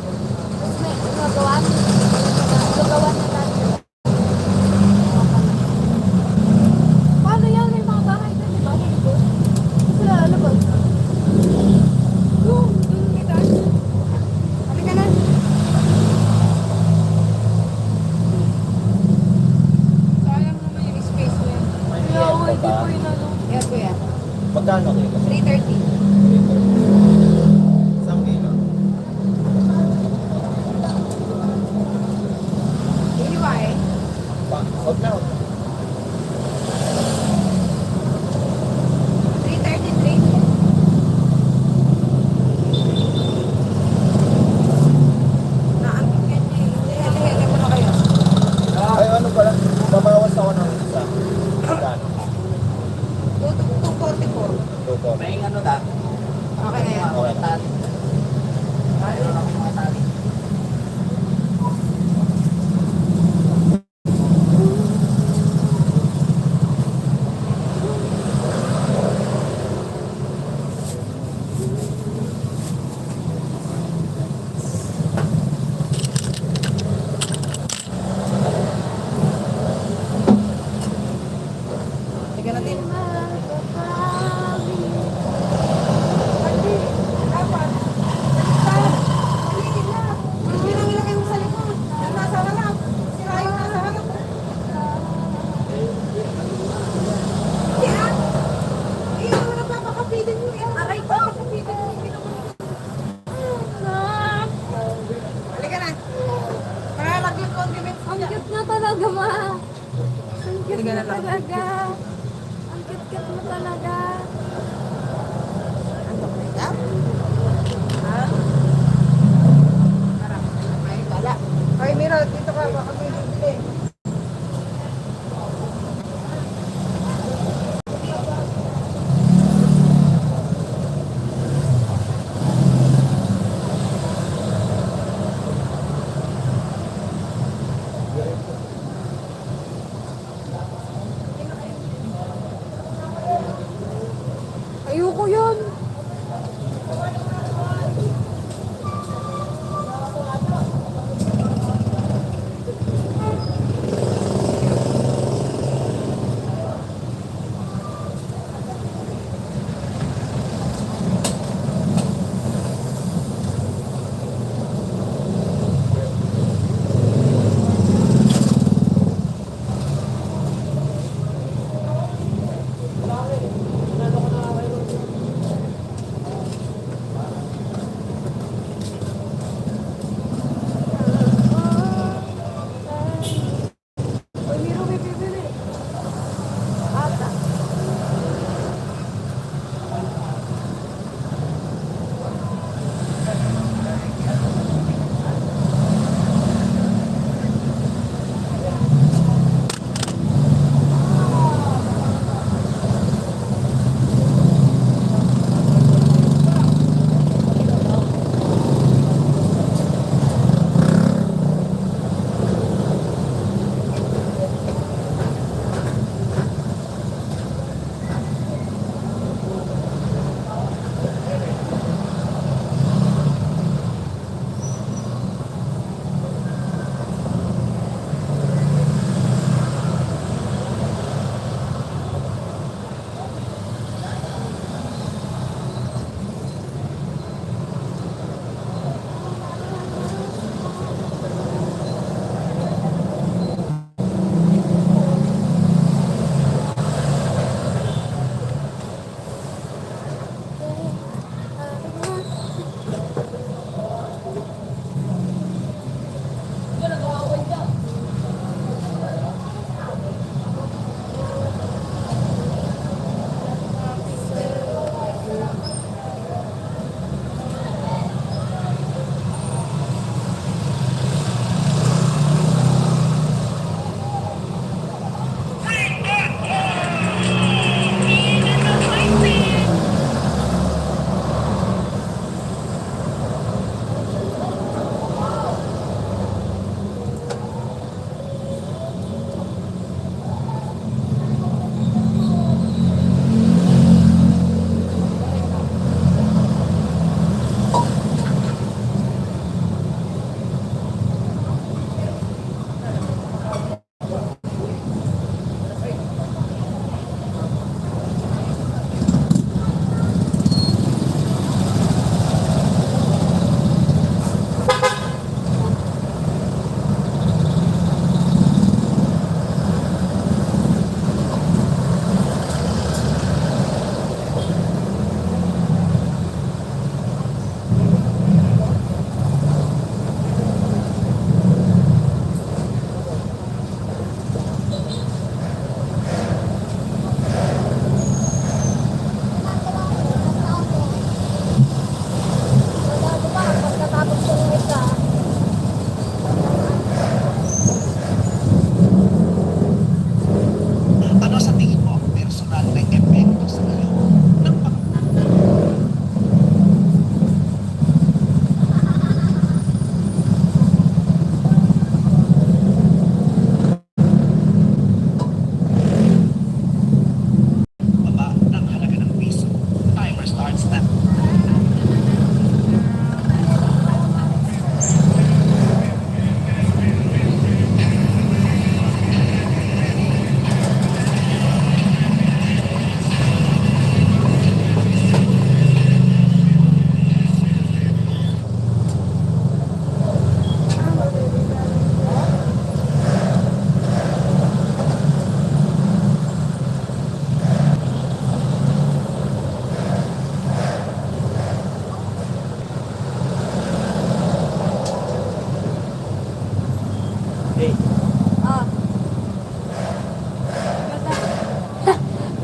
Tapos may gagawan. Gagawan na natin. Paano yan? May mga bahay na, di ba? Sila, ano ba? Doon kita. Halika na. Sayang naman yung space mo yan. Kaya, Hindi po yun ano. Yes, kuya. Magkano kayo? 3:30. Isang kilo. Anyway, Huwag na. 3:33. ako ng isa. Magkano? 244. Luto. May ano da? Okay na yan. Okay. Tali. Mayroon ako mga tali. Tika natin. Aray ko, kapitan mo. Halika na. Para lagyan condiments Ang cute na talaga, ma. Ang cute Hindi ka na na lang. talaga. Ang cute mo talaga. Ano ba yan? Ha? Harap. Ay, wala. Ay, Mira, dito ka. Baka may bibili. Ayoko yun.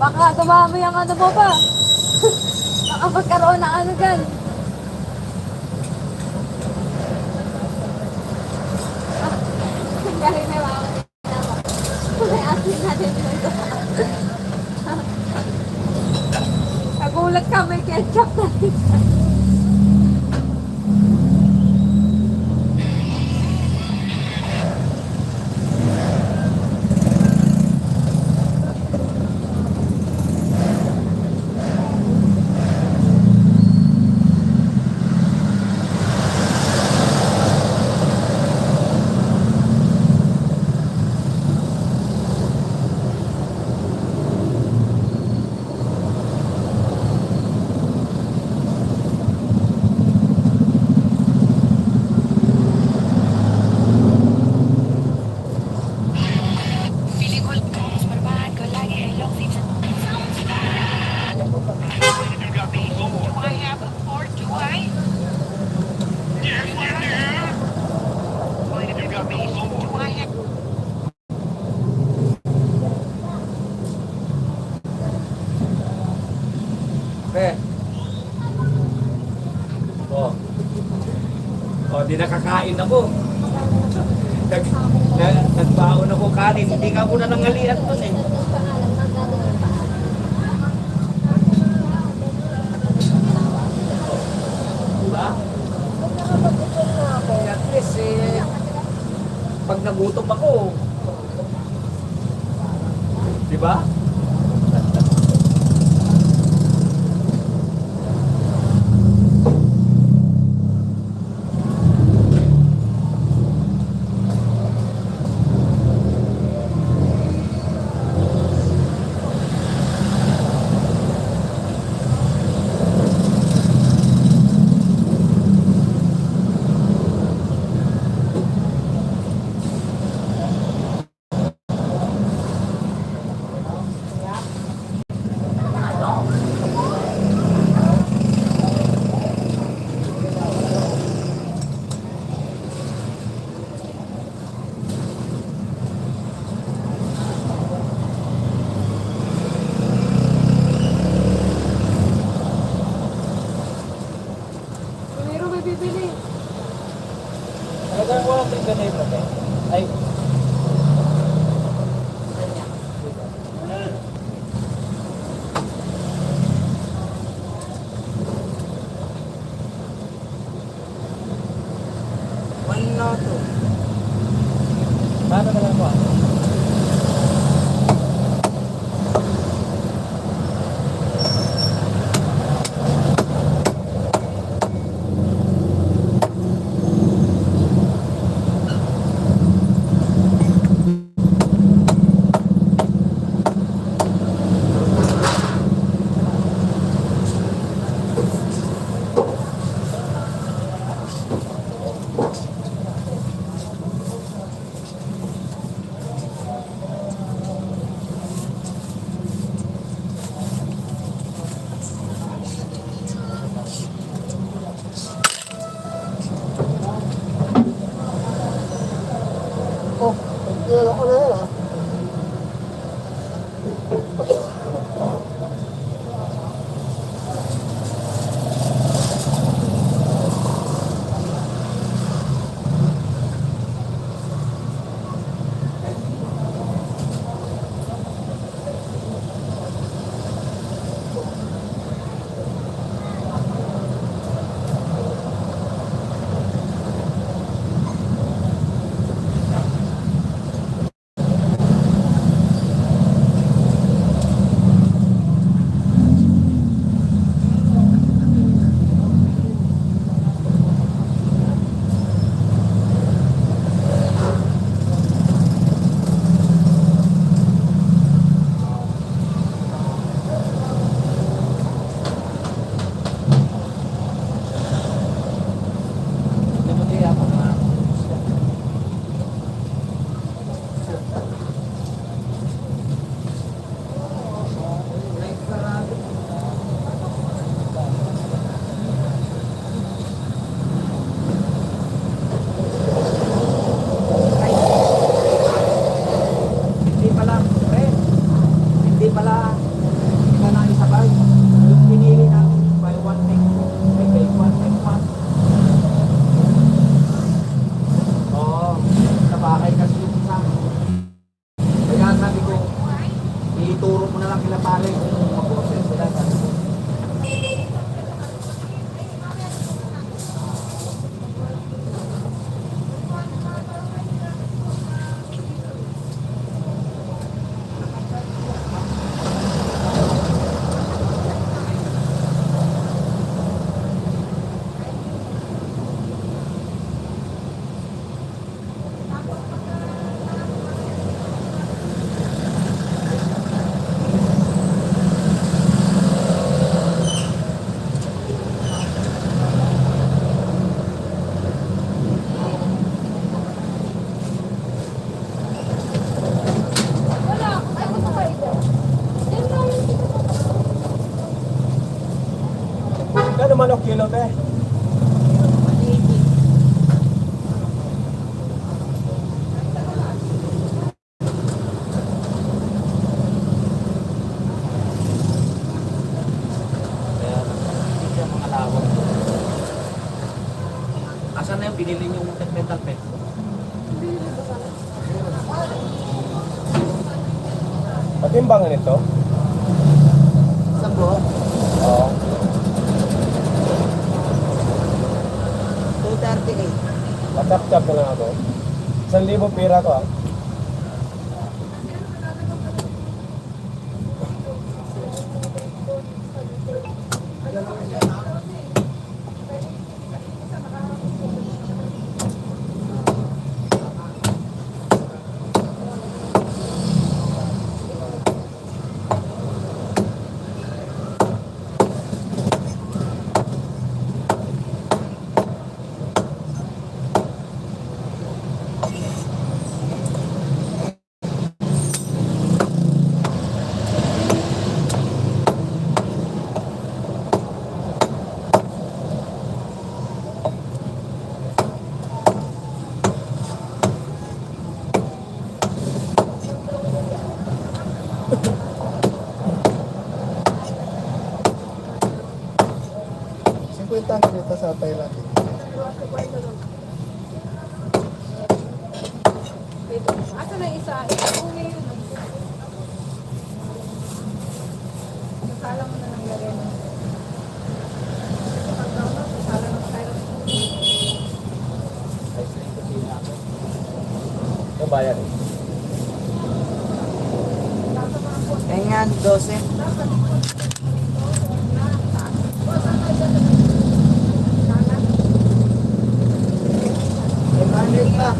Baka dumami ang ano mo ba? Baka magkaroon ng ano dyan. Galing na mga may asin natin dito. Nagulat ka, may ketchup natin. Pre. Oh. Oh, di nakakain ako. Nagbaon ako kanin. Hindi ka muna nangalian doon eh. Diba? At least eh, pag nagutom ako, diba? Pero may bibili. Talagang walang ganito eh. Ay, One na to. paano na lang ko? lang kila pare kung mag-offer sila. Wala. Ay, gusto ko ito. Yan lang. Kano manok kilo, te? Kaya hindi siya mga lawak. Asan na yung pinili niyong mental pet? Patimbangan ito? Sa buo, Oo. 238. Matap-tap na lang ako. 1,000 pira ko ah. Kwenta ka dito sa Thailand. Ito. Asa na isa? Uwi yun. Nasala mo na ng lagay mo. Pag-download, nasala mo tayo. Ayos na yung kusina ako. Ito bayad eh. Ayan, 12. Pa.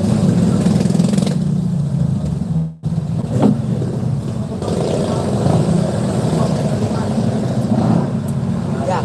Yeah.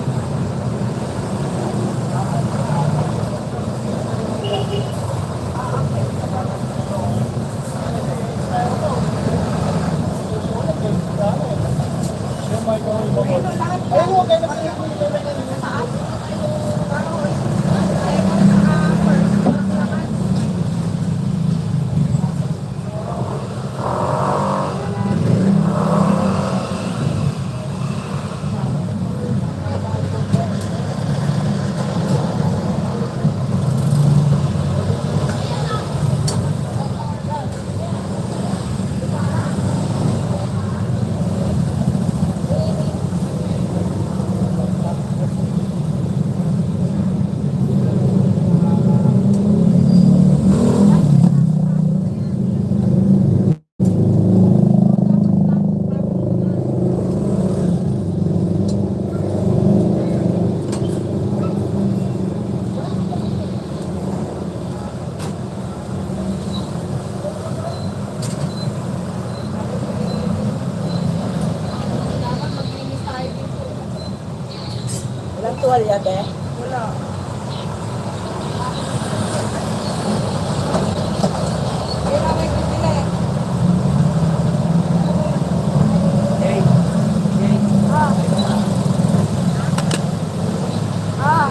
Walang tuwalya, te? Wala. Kaya may bibili. Hey. Hey. Ah.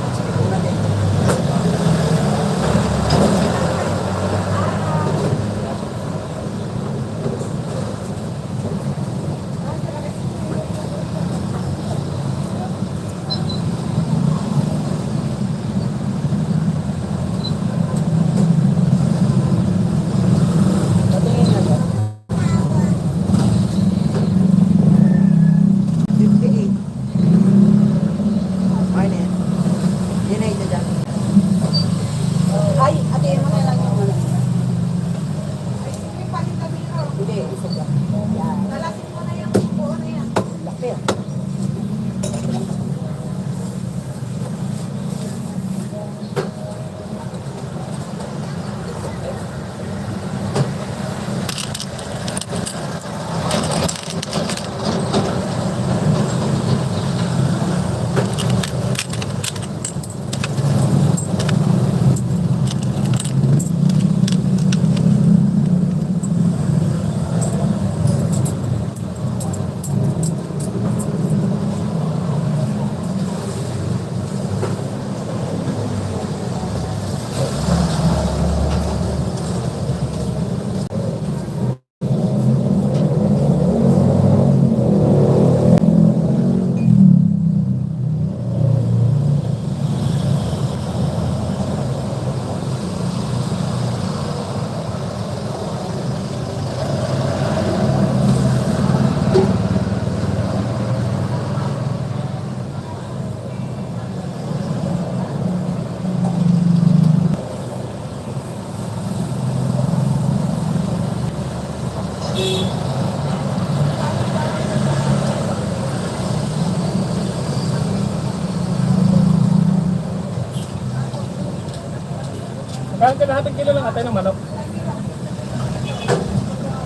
Kaya kalahating kilo lang ate ng manok.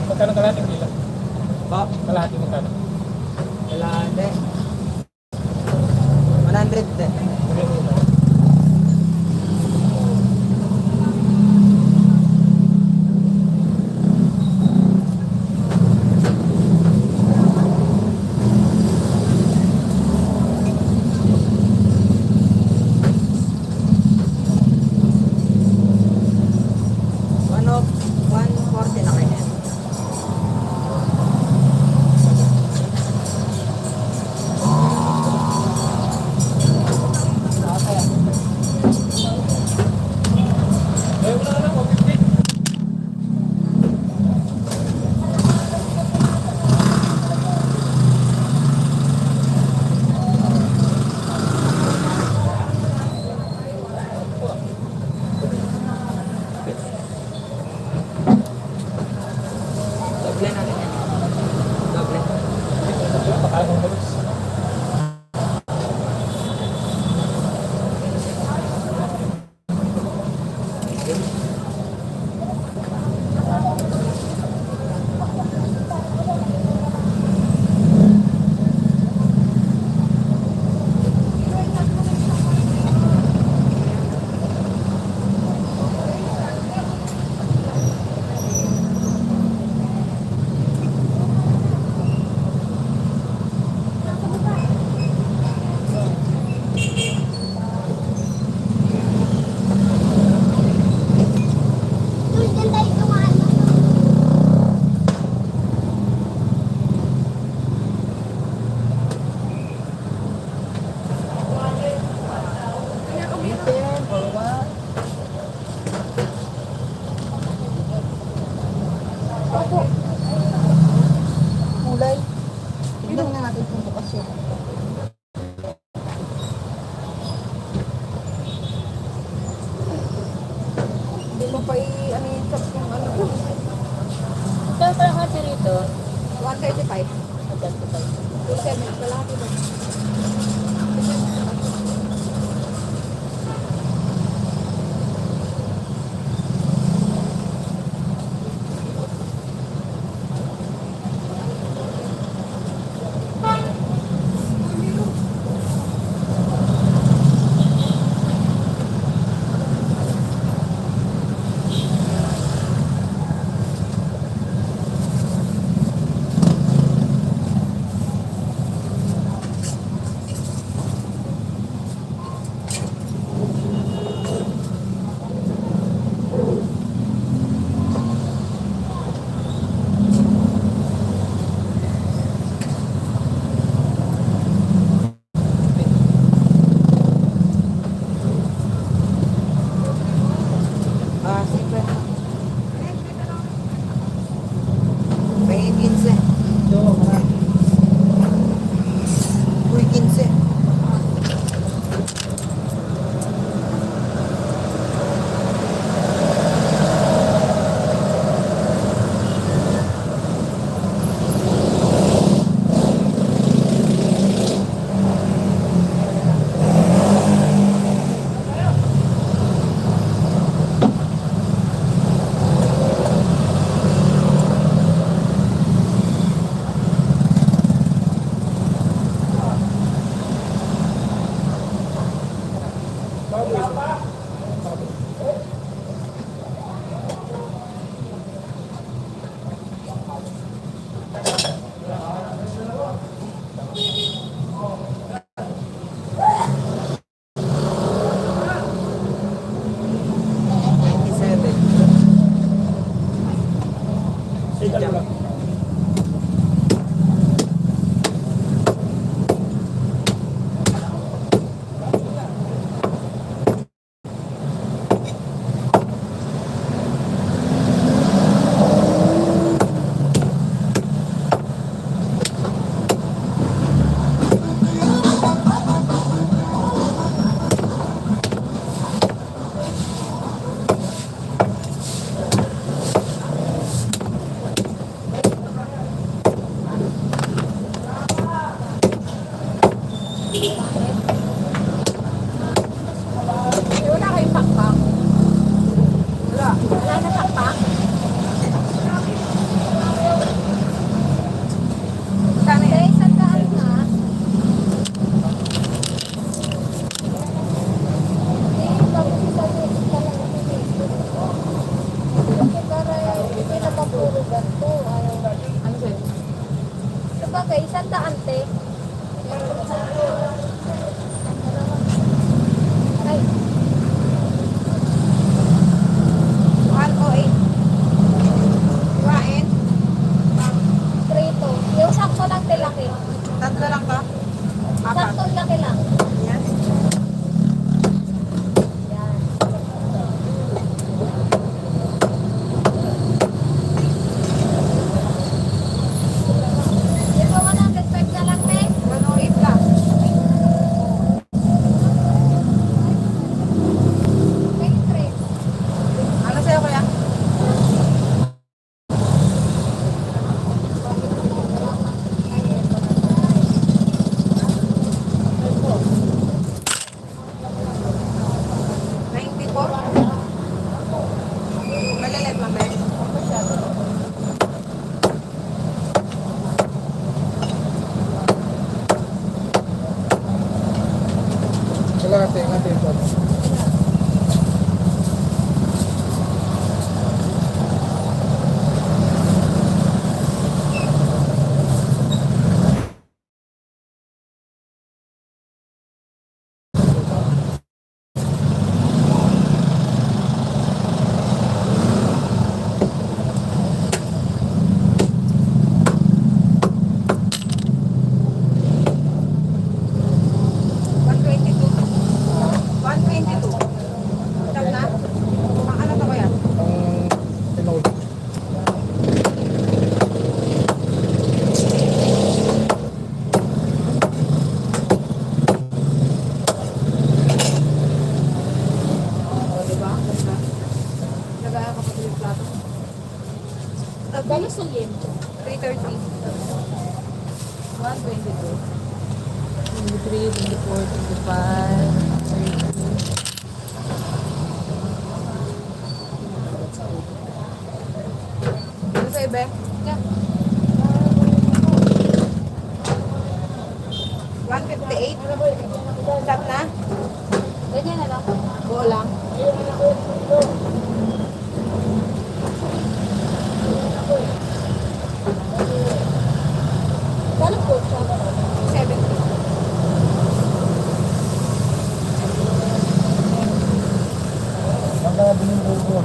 Magkano kalahating kilo? Pa, Kalahating magkano? kalahati. 100 din. One of 140 na kayo. Eh, wala lang, 150. Doble natin yan. Doble. Pakala kong balos. Ako. Kulay. Tignan na natin kung bukas yun. Hindi mo pa ano yung chop yung ano ko. Ito parang hati rito. 135. 27. Kalahati ba? Sige. May 15. Uy, 15. bagay, isang daan, te. Ay, 108. Kuhain. 3-2. Yung sakto lang, te, laki. Tatlo lang ka? Apat. Sakto laki lang. Yan. Yan. Ito, 105 na lang, te. 108 lang. May 3. Ano sa'yo kuya? Malalit lang ba? Kalahati, ngati ito. Ang pinod. Dalo sa lim. 330. 122. 23, 24, 25, 30. Ano sa iba? Yeah. 158. Stop na? Ganyan na lang. Go lang. Dalo po siya. 70. Baka binubuo ko.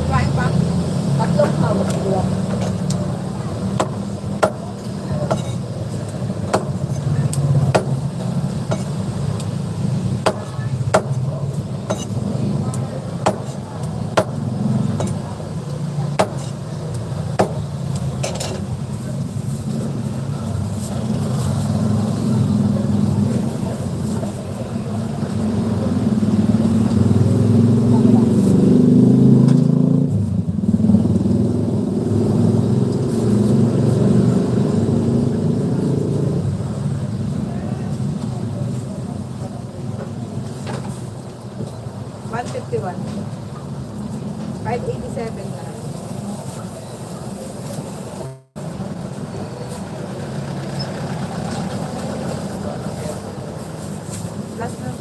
Kain pa? Tatlong hawak. $151. 587 na. Last na.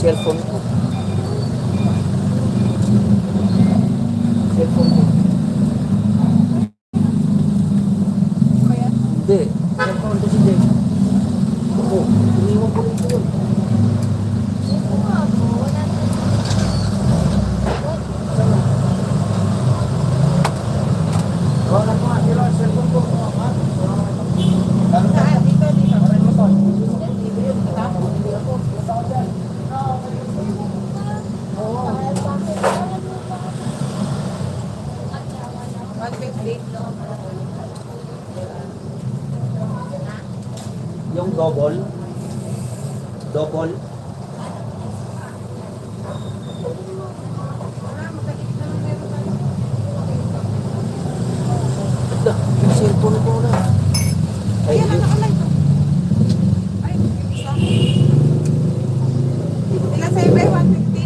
cellphone ko. Cellphone ko. Kaya, Hindi. Cellphone ko si Jake. Oo. Iniwan ko rin ko yun. Ito nga po, wala na. Wala ko nga. Pero cellphone ko. saan? Dito, dito. Yung double. Double. Dah, yung cellphone ko na. Ay, Ayan, yun. nakalive. Ay, isa. Ilan sa'yo ba? 150?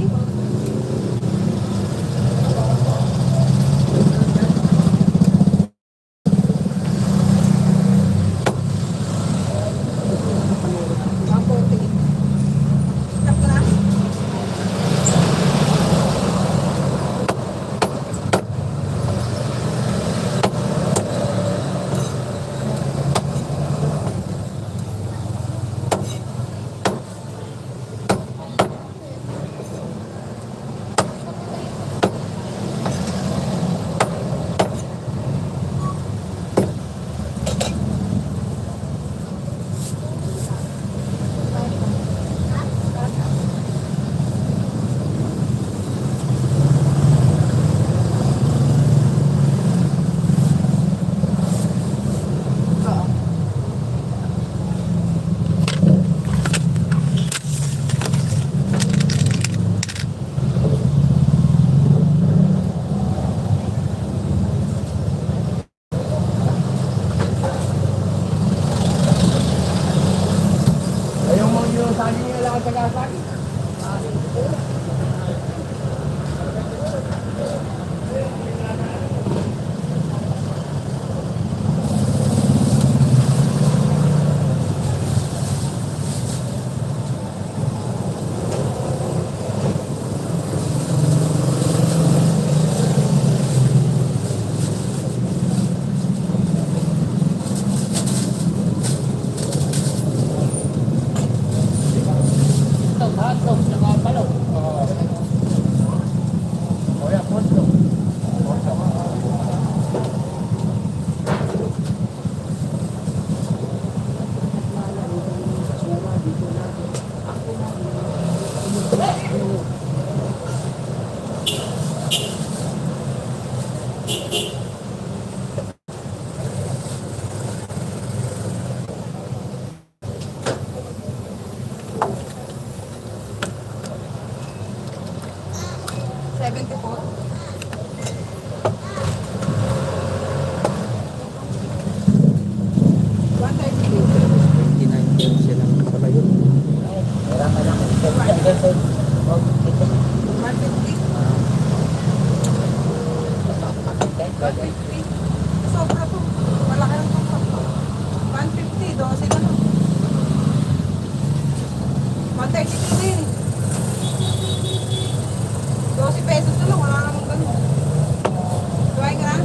Stop na. Ayaw mo yung saging nila lang ang taga-saging. Ito, hotdog, saka balong. O yan, hotdog. Sobra to. Malaki lang itong sakto. 150, 12 na lang. 132 din. 12 pesos na lang, wala namang ganun. Tuwain ka na?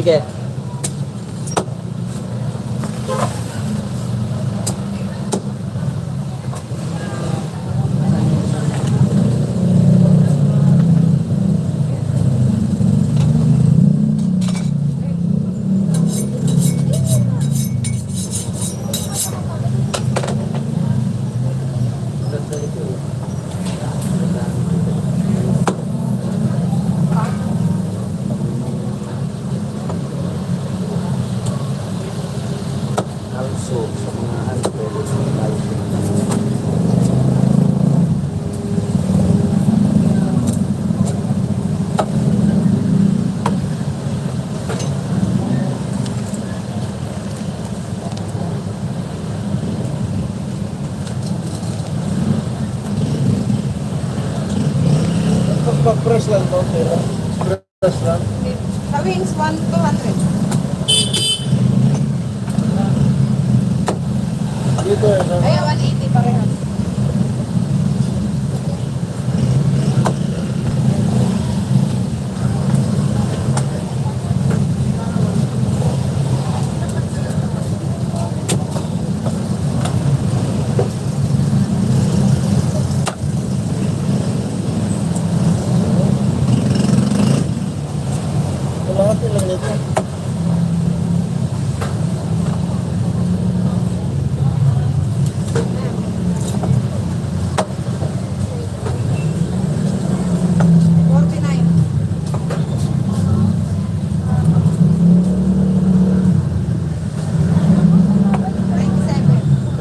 Sige. Also, sa mga ano, pwede tayo. Pag-press lang to, pero press lang. Sa wings, 1,200. Dito eh, no? Ay, 180 parehas. Ito lahat ilang nito.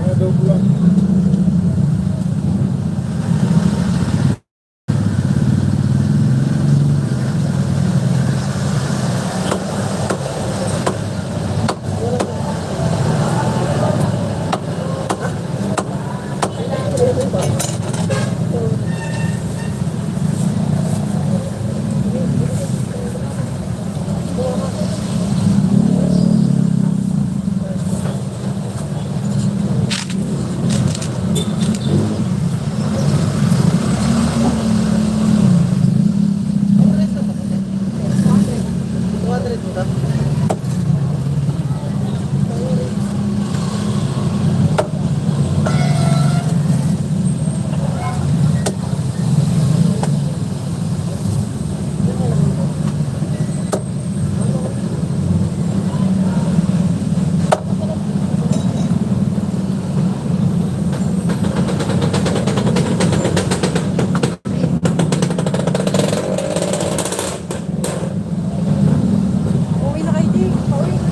Mga double lang. Uwi na kayo, Jake. Pauwi na.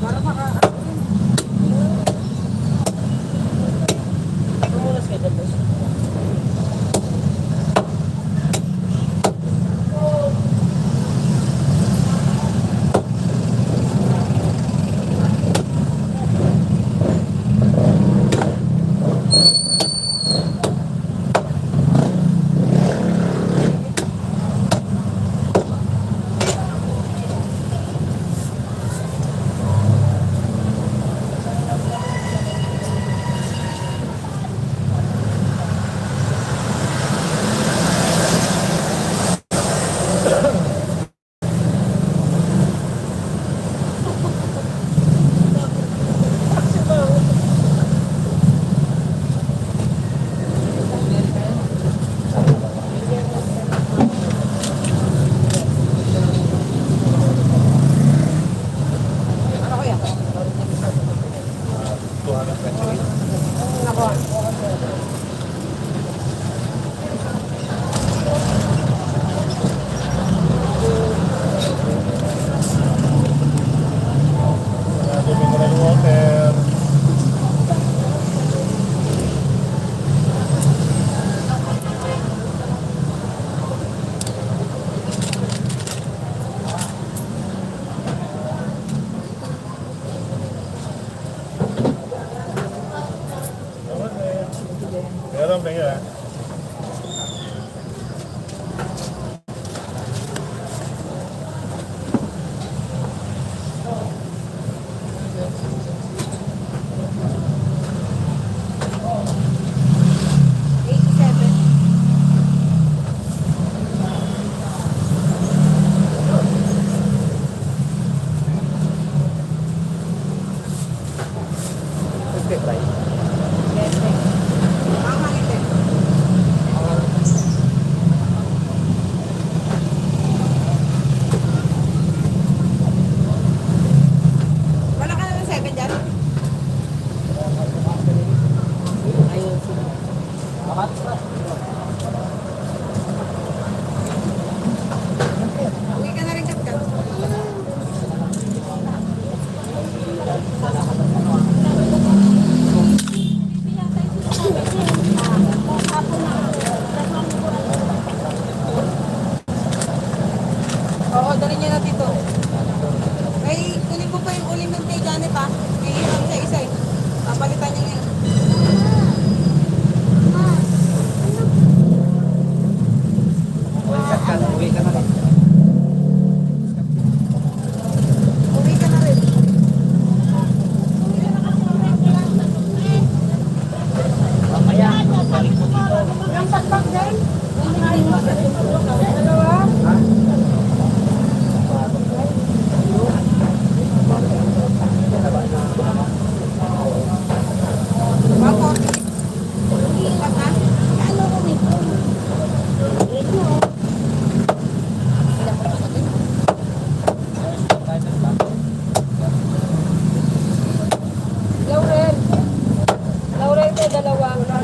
Para maka... Ano kuya? 228. Nako. Natin mineral water. Meron ba yan?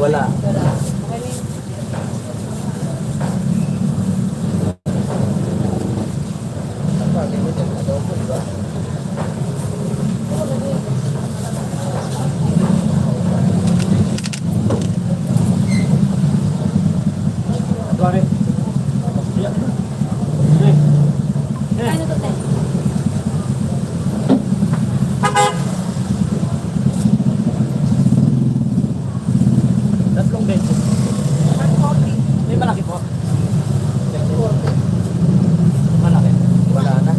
Wala. Wala. Okay na yun. Bagay mo dyan, adobo, di ba? Pare. Yeah. Ano to, te? Tatlong beses. May malaki po. Malaki. Wala na.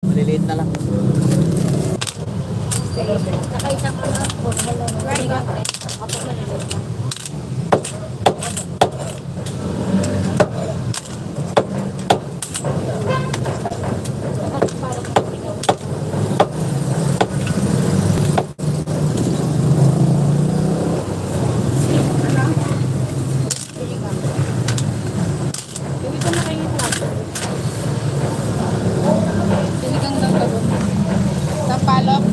Maliliit na lang. Nakaisang ko na po. Right. Ako na nila. Sinigang daw ka doon. Tapalok.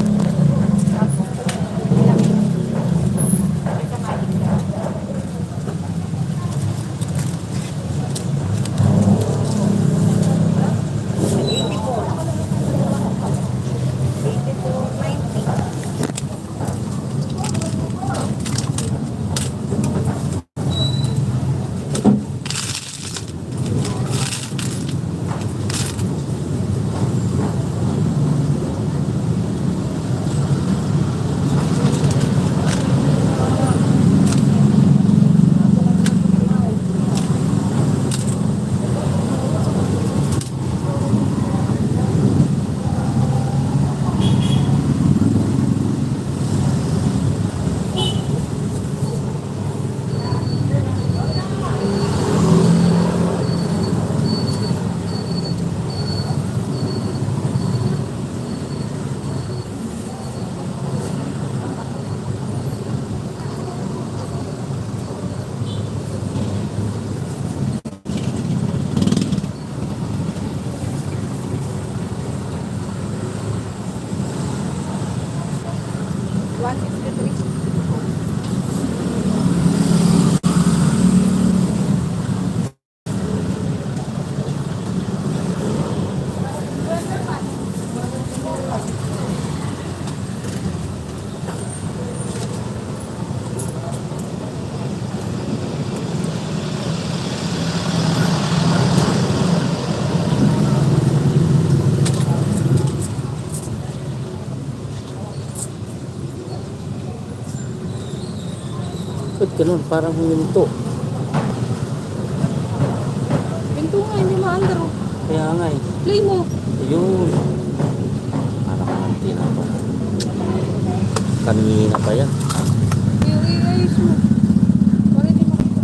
Ba't ganun? Parang huminto. Pinto nga, hindi maandar. Kaya nga eh. Play mo. Ayun. Anak ng tinapa. Kanina pa yan. Ayos mo. Para di makita.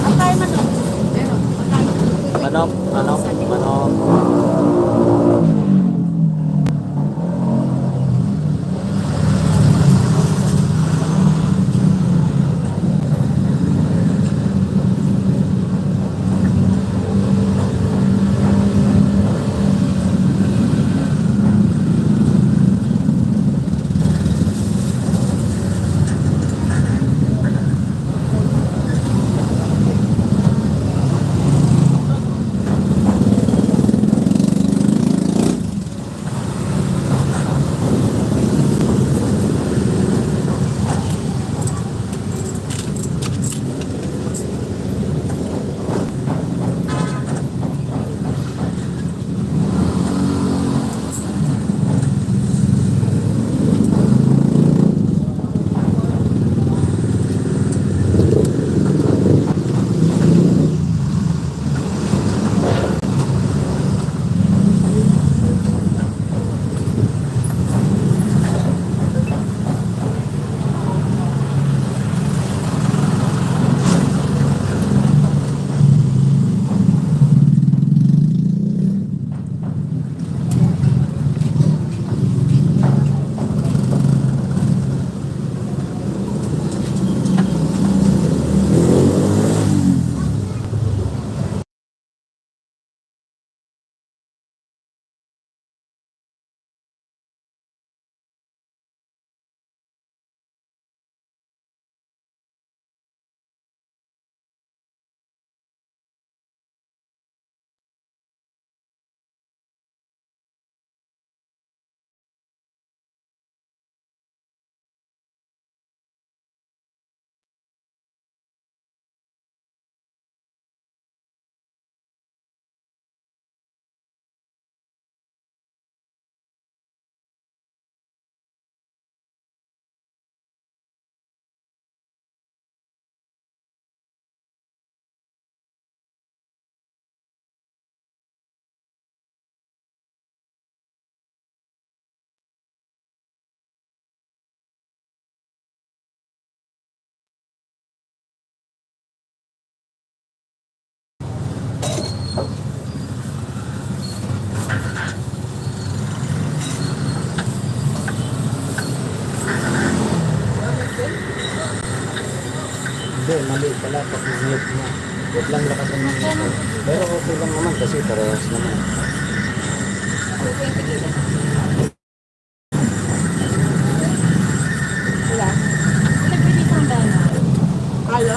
Ang tayo manok. Pero, Manok, manok, manok. mali pala pag mute mo. Huwag lang lakasan mo. Pero okay lang naman kasi parehas naman. 220 kilos. Wala. Nagbilis ang dana. Kala.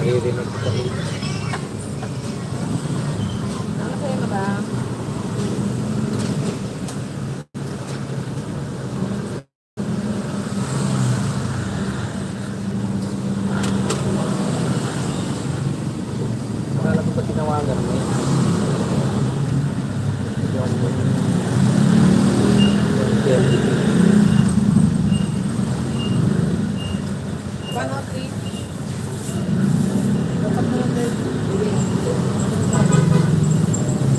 Naririnig ko pa rin. Nakasaya ka ba? Akala ko ba tinawagan mo yun? Paano, please?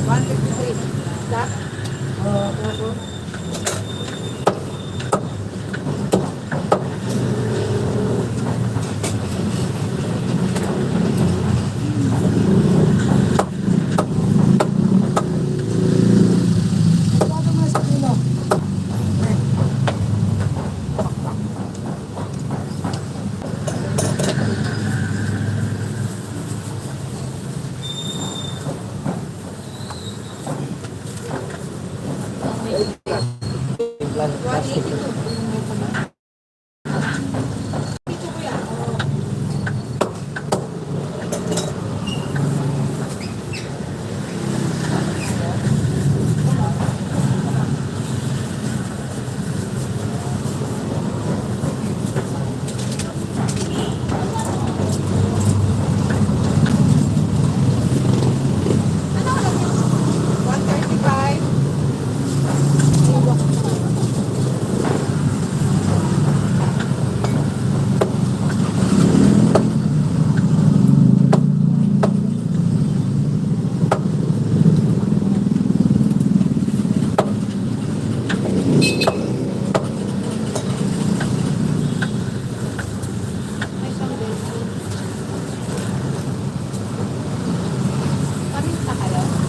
153. Lahat? Plastic.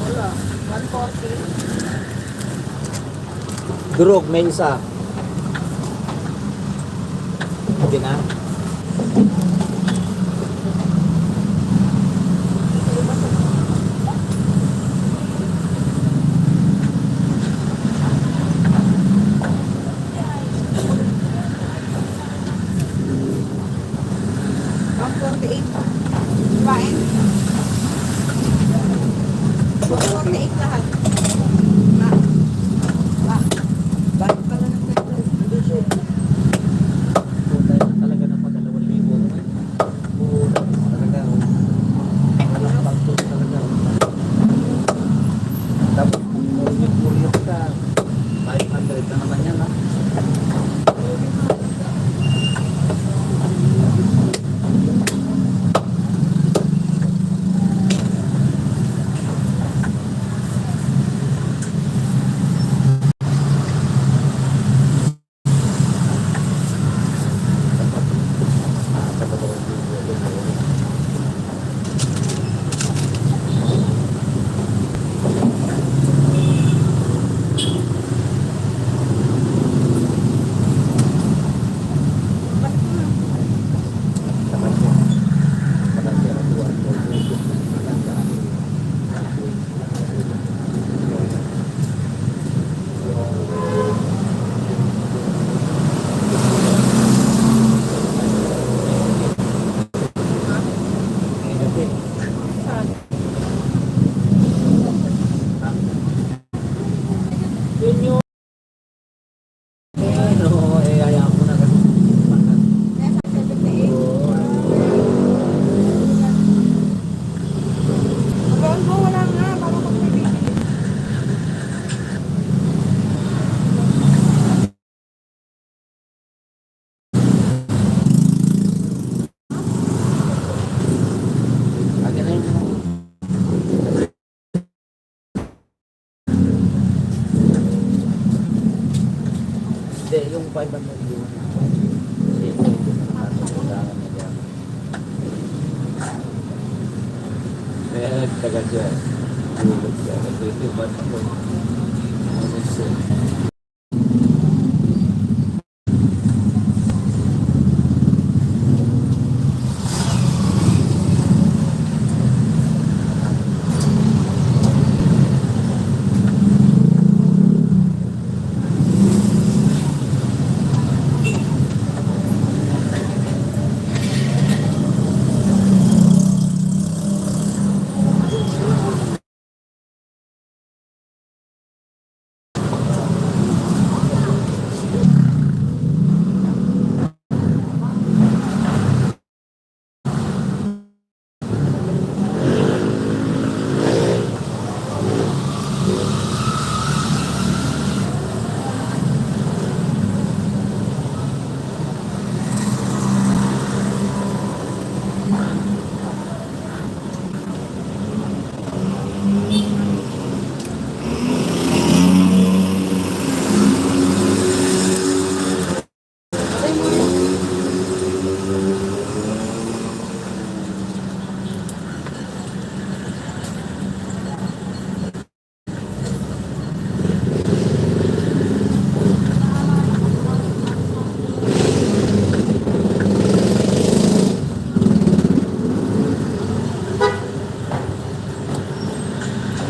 Wala. 140. Durog, may isa. Okay na? Bakit pala ng hindi siya? Punta na talaga ng pag-2,000. Oo, talaga. Walang pagtulog talaga. Tapos, muryot ka. 500 na naman yan, ha? Yun yung ano, hayaan ko na kasi. Nasa 78. Abang mo, wala nga. Baka kung may bibili. Akin na yun. Hindi, yung 500 yun. Kasi ito yung nakasundangan na dyan. Kaya nagtagal siya. Gulog siya. Kasi ito yung